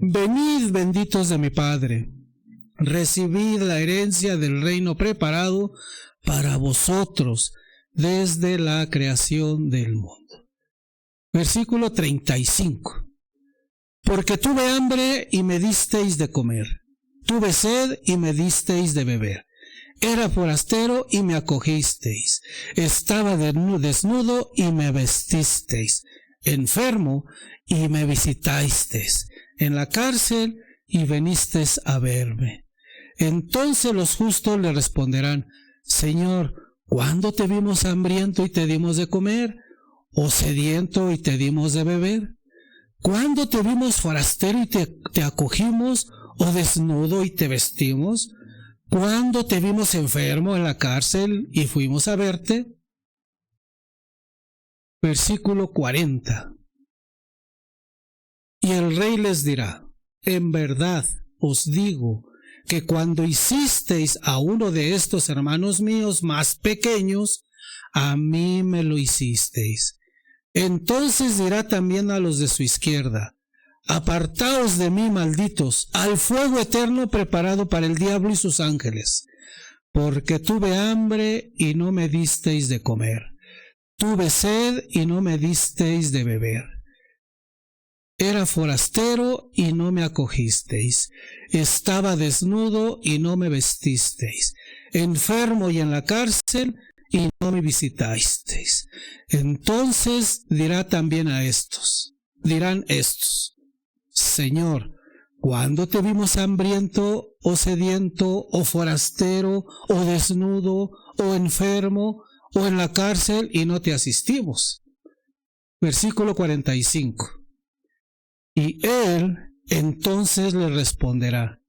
venid, benditos de mi Padre, recibid la herencia del reino preparado para vosotros desde la creación del mundo. Versículo 35. Porque tuve hambre y me disteis de comer, tuve sed y me disteis de beber, era forastero y me acogisteis, estaba desnudo y me vestisteis, enfermo y me visitasteis, en la cárcel y venisteis a verme. Entonces los justos le responderán: Señor, ¿cuándo te vimos hambriento y te dimos de comer, o sediento y te dimos de beber? ¿Cuándo te vimos forastero y te acogimos, o desnudo y te vestimos? ¿Cuándo te vimos enfermo en la cárcel y fuimos a verte? Versículo 40. Y el rey les dirá: en verdad os digo que cuando hicisteis a uno de estos hermanos míos más pequeños, a mí me lo hicisteis. Entonces dirá también a los de su izquierda: apartaos de mí, malditos, al fuego eterno preparado para el diablo y sus ángeles, porque tuve hambre y no me disteis de comer, tuve sed y no me disteis de beber, era forastero y no me acogisteis, estaba desnudo y no me vestisteis, enfermo y en la cárcel y no me visitasteis. Entonces dirán estos: Señor, ¿cuándo te vimos hambriento, o sediento, o forastero, o desnudo, o enfermo, o en la cárcel y no te asistimos? Versículo 45. Y él entonces le responderá: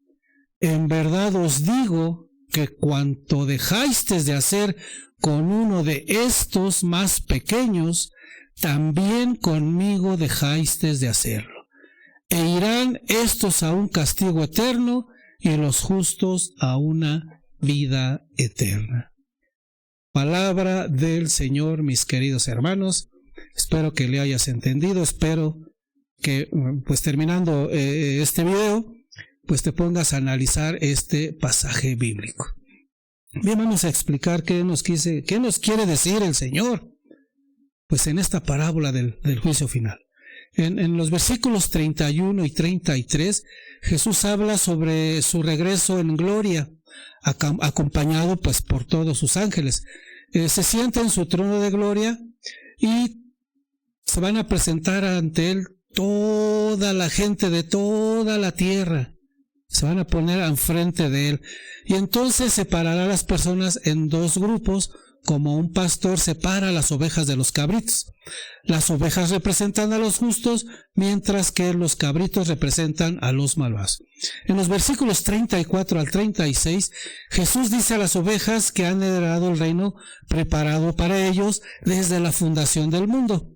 en verdad os digo que cuanto dejasteis de hacer con uno de estos más pequeños, también conmigo dejasteis de hacerlo. E irán estos a un castigo eterno y los justos a una vida eterna. Palabra del Señor, mis queridos hermanos. Espero que le hayas entendido. Espero que, pues terminando este video, pues te pongas a analizar este pasaje bíblico. Bien, vamos a explicar qué nos quiere decir el Señor, pues en esta parábola del juicio final. En los versículos 31 y 33, Jesús habla sobre su regreso en gloria, acompañado pues por todos sus ángeles. Se sienta en su trono de gloria y se van a presentar ante él toda la gente de toda la tierra. Se van a poner enfrente de él. Y entonces separará a las personas en dos grupos, como un pastor separa las ovejas de los cabritos. Las ovejas representan a los justos, mientras que los cabritos representan a los malvados. En los versículos 34 al 36, Jesús dice a las ovejas que han heredado el reino preparado para ellos desde la fundación del mundo.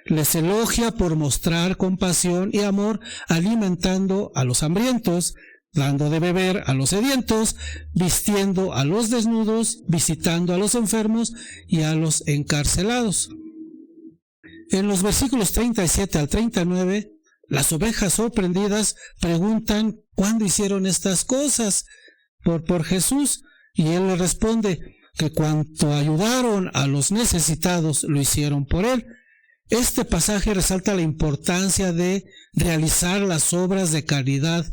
Les elogia por mostrar compasión y amor, alimentando a los hambrientos, dando de beber a los sedientos, vistiendo a los desnudos, visitando a los enfermos y a los encarcelados. En los versículos 37 al 39, las ovejas sorprendidas preguntan cuándo hicieron estas cosas por Jesús, y él les responde que cuanto ayudaron a los necesitados lo hicieron por él. Este pasaje resalta la importancia de realizar las obras de caridad,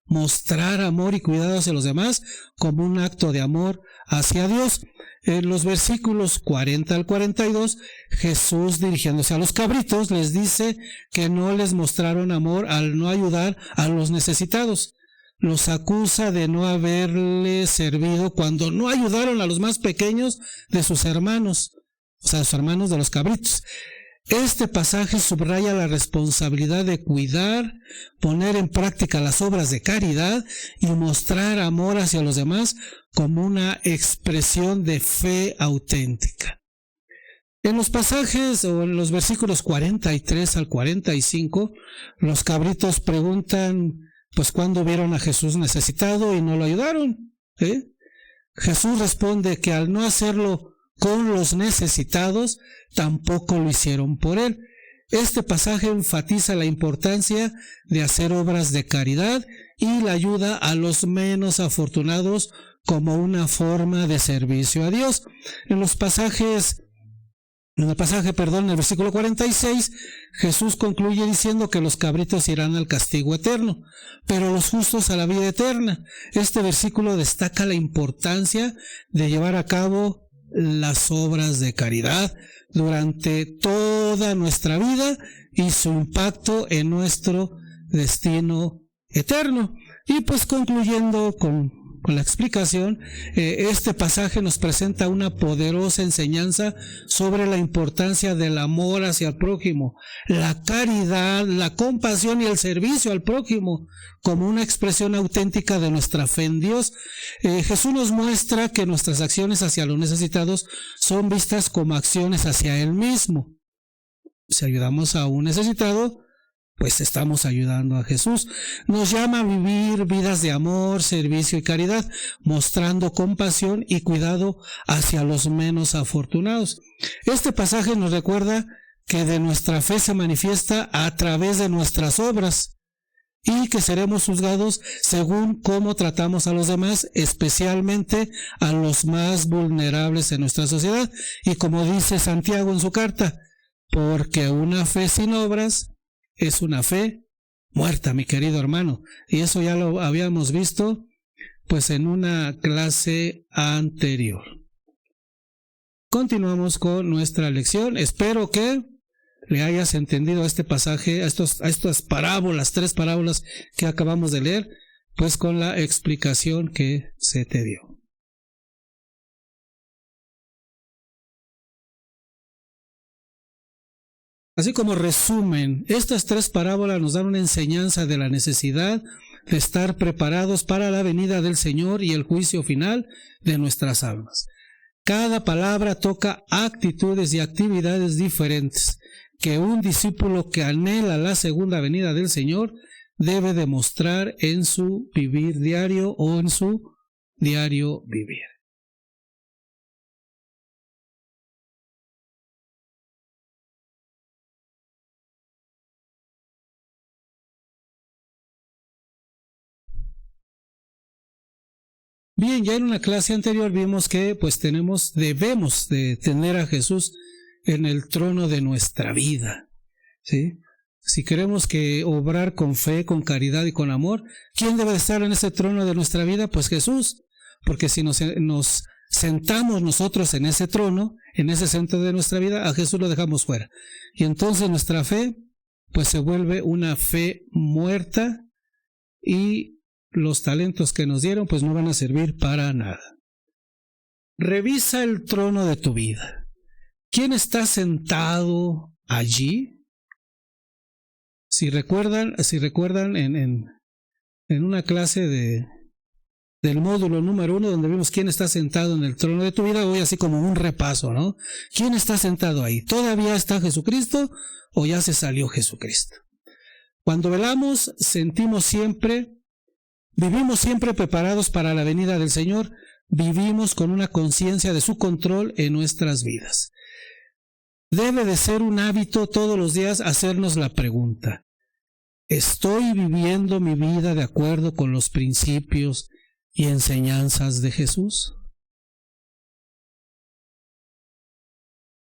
mostrar amor y cuidado hacia los demás como un acto de amor hacia Dios. En los versículos 40 al 42, Jesús, dirigiéndose a los cabritos, les dice que no les mostraron amor al no ayudar a los necesitados. Los acusa de no haberles servido cuando no ayudaron a los más pequeños de sus hermanos, o sea, los hermanos de los cabritos. Este pasaje subraya la responsabilidad de cuidar, poner en práctica las obras de caridad y mostrar amor hacia los demás como una expresión de fe auténtica. En los pasajes o en los versículos 43 al 45, los cabritos preguntan, pues, ¿cuándo vieron a Jesús necesitado y no lo ayudaron? Jesús responde que al no hacerlo con los necesitados, tampoco lo hicieron por él. Este pasaje enfatiza la importancia de hacer obras de caridad y la ayuda a los menos afortunados como una forma de servicio a Dios. En el versículo 46, Jesús concluye diciendo que los cabritos irán al castigo eterno, pero los justos a la vida eterna. Este versículo destaca la importancia de llevar a cabo las obras de caridad durante toda nuestra vida y su impacto en nuestro destino eterno. Y pues concluyendo con la explicación, este pasaje nos presenta una poderosa enseñanza sobre la importancia del amor hacia el prójimo, la caridad, la compasión y el servicio al prójimo como una expresión auténtica de nuestra fe en Dios. Jesús nos muestra que nuestras acciones hacia los necesitados son vistas como acciones hacia Él mismo. Si ayudamos a un necesitado, pues estamos ayudando a Jesús. Nos llama a vivir vidas de amor, servicio y caridad, mostrando compasión y cuidado hacia los menos afortunados. Este pasaje nos recuerda que de nuestra fe se manifiesta a través de nuestras obras y que seremos juzgados según cómo tratamos a los demás, especialmente a los más vulnerables en nuestra sociedad. Y como dice Santiago en su carta, porque una fe sin obras es una fe muerta, mi querido hermano. Y eso ya lo habíamos visto pues en una clase anterior. Continuamos con nuestra lección. Espero que le hayas entendido a este pasaje, a estas parábolas, 3 parábolas que acabamos de leer, pues con la explicación que se te dio. Así como resumen, estas 3 parábolas nos dan una enseñanza de la necesidad de estar preparados para la venida del Señor y el juicio final de nuestras almas. Cada palabra toca actitudes y actividades diferentes que un discípulo que anhela la segunda venida del Señor debe demostrar en su vivir diario o en su diario vivir. Bien, ya en una clase anterior vimos que pues debemos de tener a Jesús en el trono de nuestra vida, ¿sí? Si queremos que obrar con fe, con caridad y con amor, ¿quién debe estar en ese trono de nuestra vida? Pues Jesús, porque si nos sentamos nosotros en ese trono, en ese centro de nuestra vida, a Jesús lo dejamos fuera. Y entonces nuestra fe pues se vuelve una fe muerta y los talentos que nos dieron pues no van a servir para nada. revisa el trono de tu vida. ¿Quién está sentado allí? Si recuerdan en una clase del módulo número 1, donde vimos quién está sentado en el trono de tu vida, hoy así como un repaso, ¿no? ¿Quién está sentado ahí? ¿Todavía está Jesucristo o ya se salió Jesucristo? Cuando velamos, vivimos siempre preparados para la venida del Señor, vivimos con una conciencia de su control en nuestras vidas. Debe de ser un hábito todos los días hacernos la pregunta: ¿estoy viviendo mi vida de acuerdo con los principios y enseñanzas de Jesús?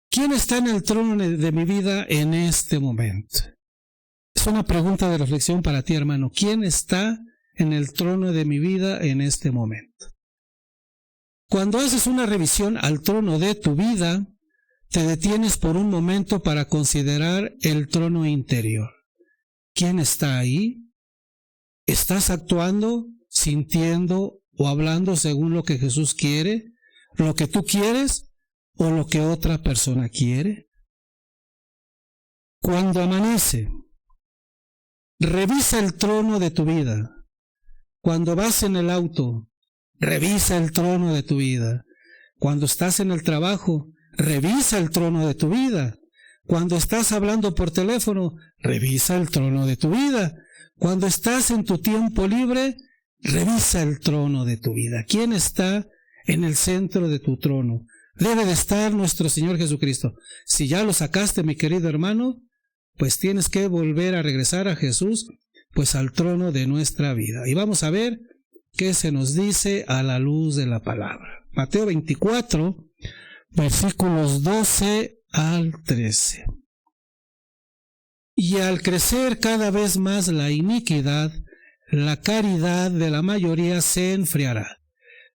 ¿Quién está en el trono de mi vida en este momento? Es una pregunta de reflexión para ti, hermano. ¿Quién está en el trono de mi vida en este momento? Cuando haces una revisión al trono de tu vida, te detienes por un momento para considerar el trono interior. ¿Quién está ahí? ¿Estás actuando, sintiendo o hablando según lo que Jesús quiere, lo que tú quieres o lo que otra persona quiere? Cuando amanece, revisa el trono de tu vida. Cuando vas en el auto, revisa el trono de tu vida. Cuando estás en el trabajo, revisa el trono de tu vida. Cuando estás hablando por teléfono, revisa el trono de tu vida. Cuando estás en tu tiempo libre, revisa el trono de tu vida. ¿Quién está en el centro de tu trono? Debe de estar nuestro Señor Jesucristo. Si ya lo sacaste, mi querido hermano, pues tienes que volver a regresar a Jesús, pues al trono de nuestra vida. Y vamos a ver qué se nos dice a la luz de la palabra. Mateo 24, versículos 12 al 13. Y al crecer cada vez más la iniquidad, la caridad de la mayoría se enfriará.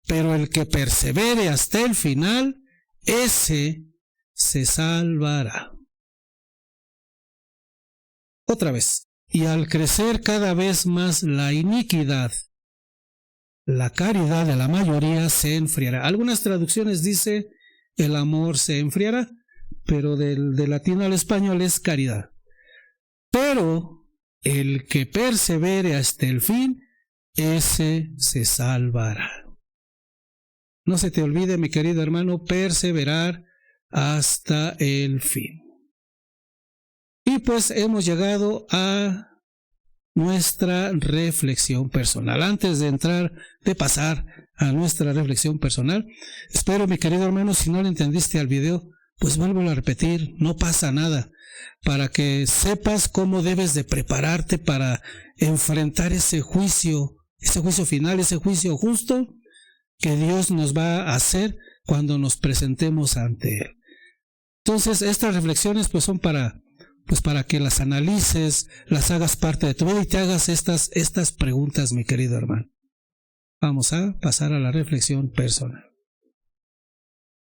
Pero el que persevere hasta el final, ese se salvará. Otra vez. Y al crecer cada vez más la iniquidad, la caridad de la mayoría se enfriará. Algunas traducciones dice el amor se enfriará, pero del latín al español es caridad. Pero el que persevere hasta el fin, ese se salvará. No se te olvide, mi querido hermano, perseverar hasta el fin. Y pues hemos llegado a nuestra reflexión personal. Antes de pasar a nuestra reflexión personal, espero, mi querido hermano, si no le entendiste al video, pues vuélvelo a repetir, no pasa nada, para que sepas cómo debes de prepararte para enfrentar ese juicio final, ese juicio justo que Dios nos va a hacer cuando nos presentemos ante Él. Entonces, estas reflexiones pues son para que las analices, las hagas parte de tu vida y te hagas estas preguntas, mi querido hermano. Vamos a pasar a la reflexión personal.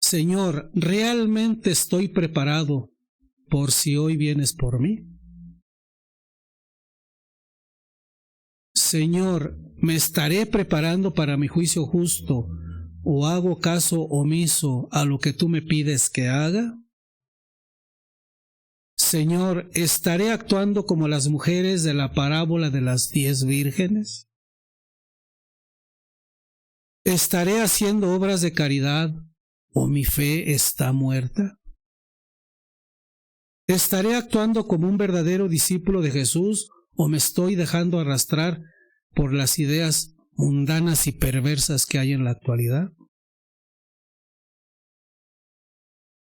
Señor, ¿realmente estoy preparado por si hoy vienes por mí? Señor, ¿me estaré preparando para mi juicio justo o hago caso omiso a lo que tú me pides que haga? Señor, ¿estaré actuando como las mujeres de la parábola de las 10 vírgenes? ¿Estaré haciendo obras de caridad o mi fe está muerta? ¿Estaré actuando como un verdadero discípulo de Jesús o me estoy dejando arrastrar por las ideas mundanas y perversas que hay en la actualidad?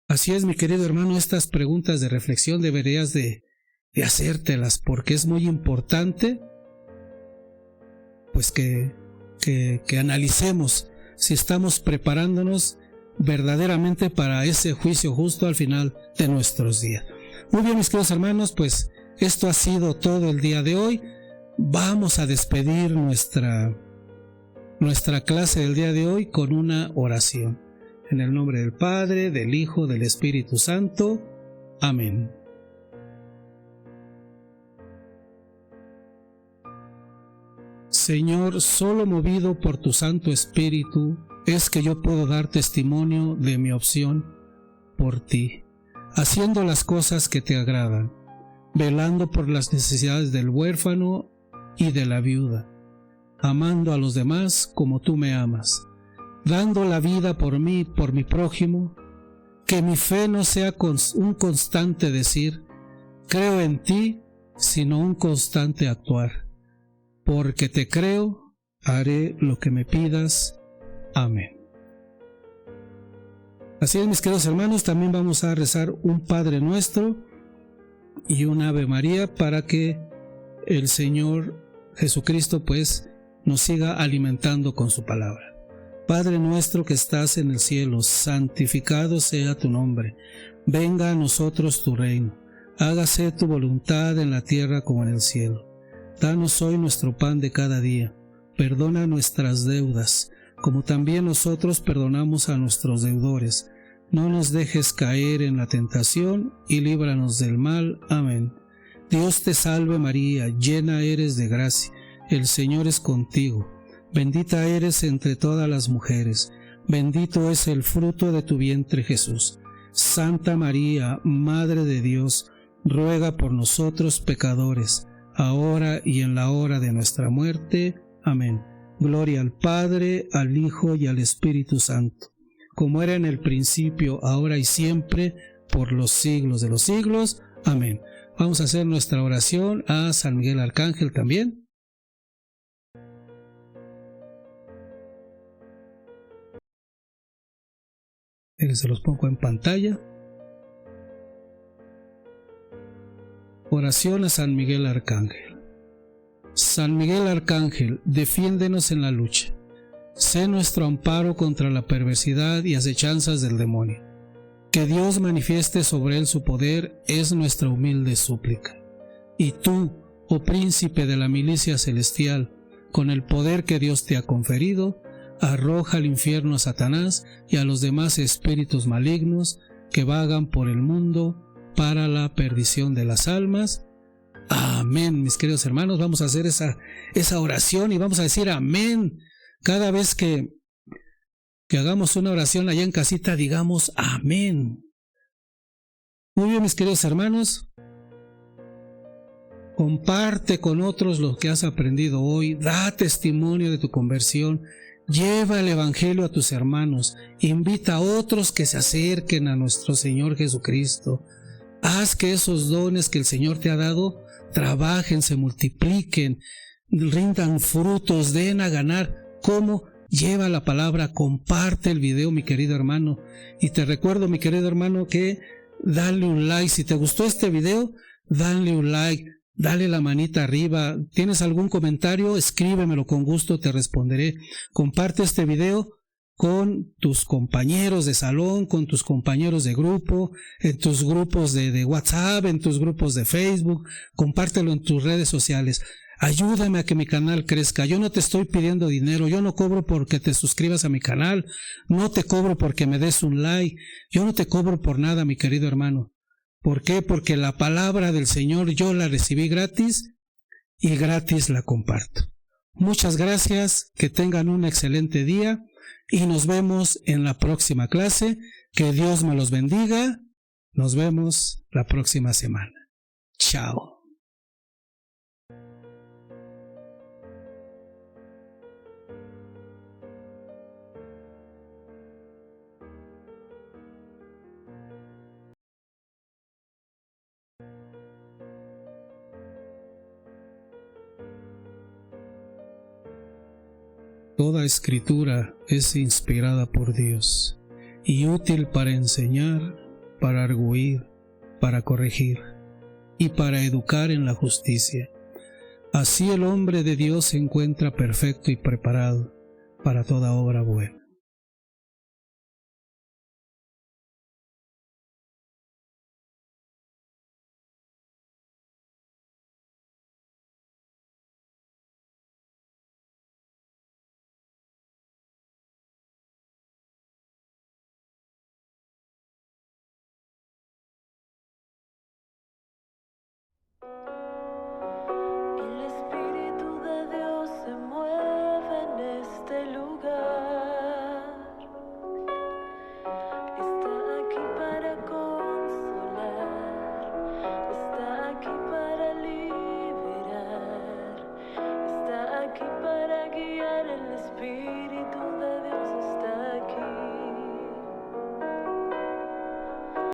Así es, mi querido hermano, estas preguntas de reflexión deberías de hacértelas, porque es muy importante pues que analicemos si estamos preparándonos verdaderamente para ese juicio justo al final de nuestros días. Muy bien, mis queridos hermanos, pues esto ha sido todo el día de hoy. Vamos a despedir nuestra clase del día de hoy con una oración. En el nombre del Padre, del Hijo, del Espíritu Santo. Amén. Señor, solo movido por tu Santo Espíritu, es que yo puedo dar testimonio de mi opción por ti, haciendo las cosas que te agradan, velando por las necesidades del huérfano y de la viuda, amando a los demás como tú me amas, dando la vida por mí, por mi prójimo. Que mi fe no sea un constante decir, creo en ti, sino un constante actuar. Porque te creo, haré lo que me pidas. Amén. Así es, mis queridos hermanos, también vamos a rezar un Padre Nuestro y un Ave María para que el Señor Jesucristo pues nos siga alimentando con su palabra. Padre nuestro que estás en el cielo, santificado sea tu nombre. Venga a nosotros tu reino. Hágase tu voluntad en la tierra como en el cielo. Danos hoy nuestro pan de cada día. Perdona nuestras deudas, como también nosotros perdonamos a nuestros deudores. No nos dejes caer en la tentación y líbranos del mal. Amén. Dios te salve María, llena eres de gracia. El Señor es contigo. Bendita eres entre todas las mujeres, bendito es el fruto de tu vientre Jesús. Santa María, Madre de Dios, ruega por nosotros pecadores, ahora y en la hora de nuestra muerte. Amén. Gloria al Padre, al Hijo y al Espíritu Santo, como era en el principio, ahora y siempre, por los siglos de los siglos. Amén. Vamos a hacer nuestra oración a San Miguel Arcángel también. Se los pongo en pantalla. Oración a San Miguel Arcángel. San Miguel Arcángel, defiéndenos en la lucha. Sé nuestro amparo contra la perversidad y acechanzas del demonio. Que Dios manifieste sobre él su poder es nuestra humilde súplica. Y tú, oh príncipe de la milicia celestial, con el poder que Dios te ha conferido, arroja al infierno a Satanás y a los demás espíritus malignos que vagan por el mundo para la perdición de las almas. Amén, mis queridos hermanos. Vamos a hacer esa oración y vamos a decir amén. Cada vez que hagamos una oración allá en casita, digamos amén. Muy bien, mis queridos hermanos. Comparte con otros lo que has aprendido hoy. Da testimonio de tu conversión. Lleva el Evangelio a tus hermanos, invita a otros que se acerquen a nuestro Señor Jesucristo. Haz que esos dones que el Señor te ha dado trabajen, se multipliquen, rindan frutos, den a ganar. ¿Cómo? Lleva la palabra, comparte el video, mi querido hermano. Y te recuerdo, mi querido hermano, que dale un like. Si te gustó este video, dale un like. Dale la manita arriba. ¿Tienes algún comentario? Escríbemelo, con gusto te responderé. Comparte este video con tus compañeros de salón, con tus compañeros de grupo, en tus grupos de WhatsApp, en tus grupos de Facebook. Compártelo en tus redes sociales. Ayúdame a que mi canal crezca. Yo no te estoy pidiendo dinero. Yo no cobro porque te suscribas a mi canal. No te cobro porque me des un like. Yo no te cobro por nada, mi querido hermano. ¿Por qué? Porque la palabra del Señor yo la recibí gratis y gratis la comparto. Muchas gracias, que tengan un excelente día y nos vemos en la próxima clase. Que Dios me los bendiga. Nos vemos la próxima semana. Chao. Toda escritura es inspirada por Dios y útil para enseñar, para arguir, para corregir y para educar en la justicia. Así el hombre de Dios se encuentra perfecto y preparado para toda obra buena.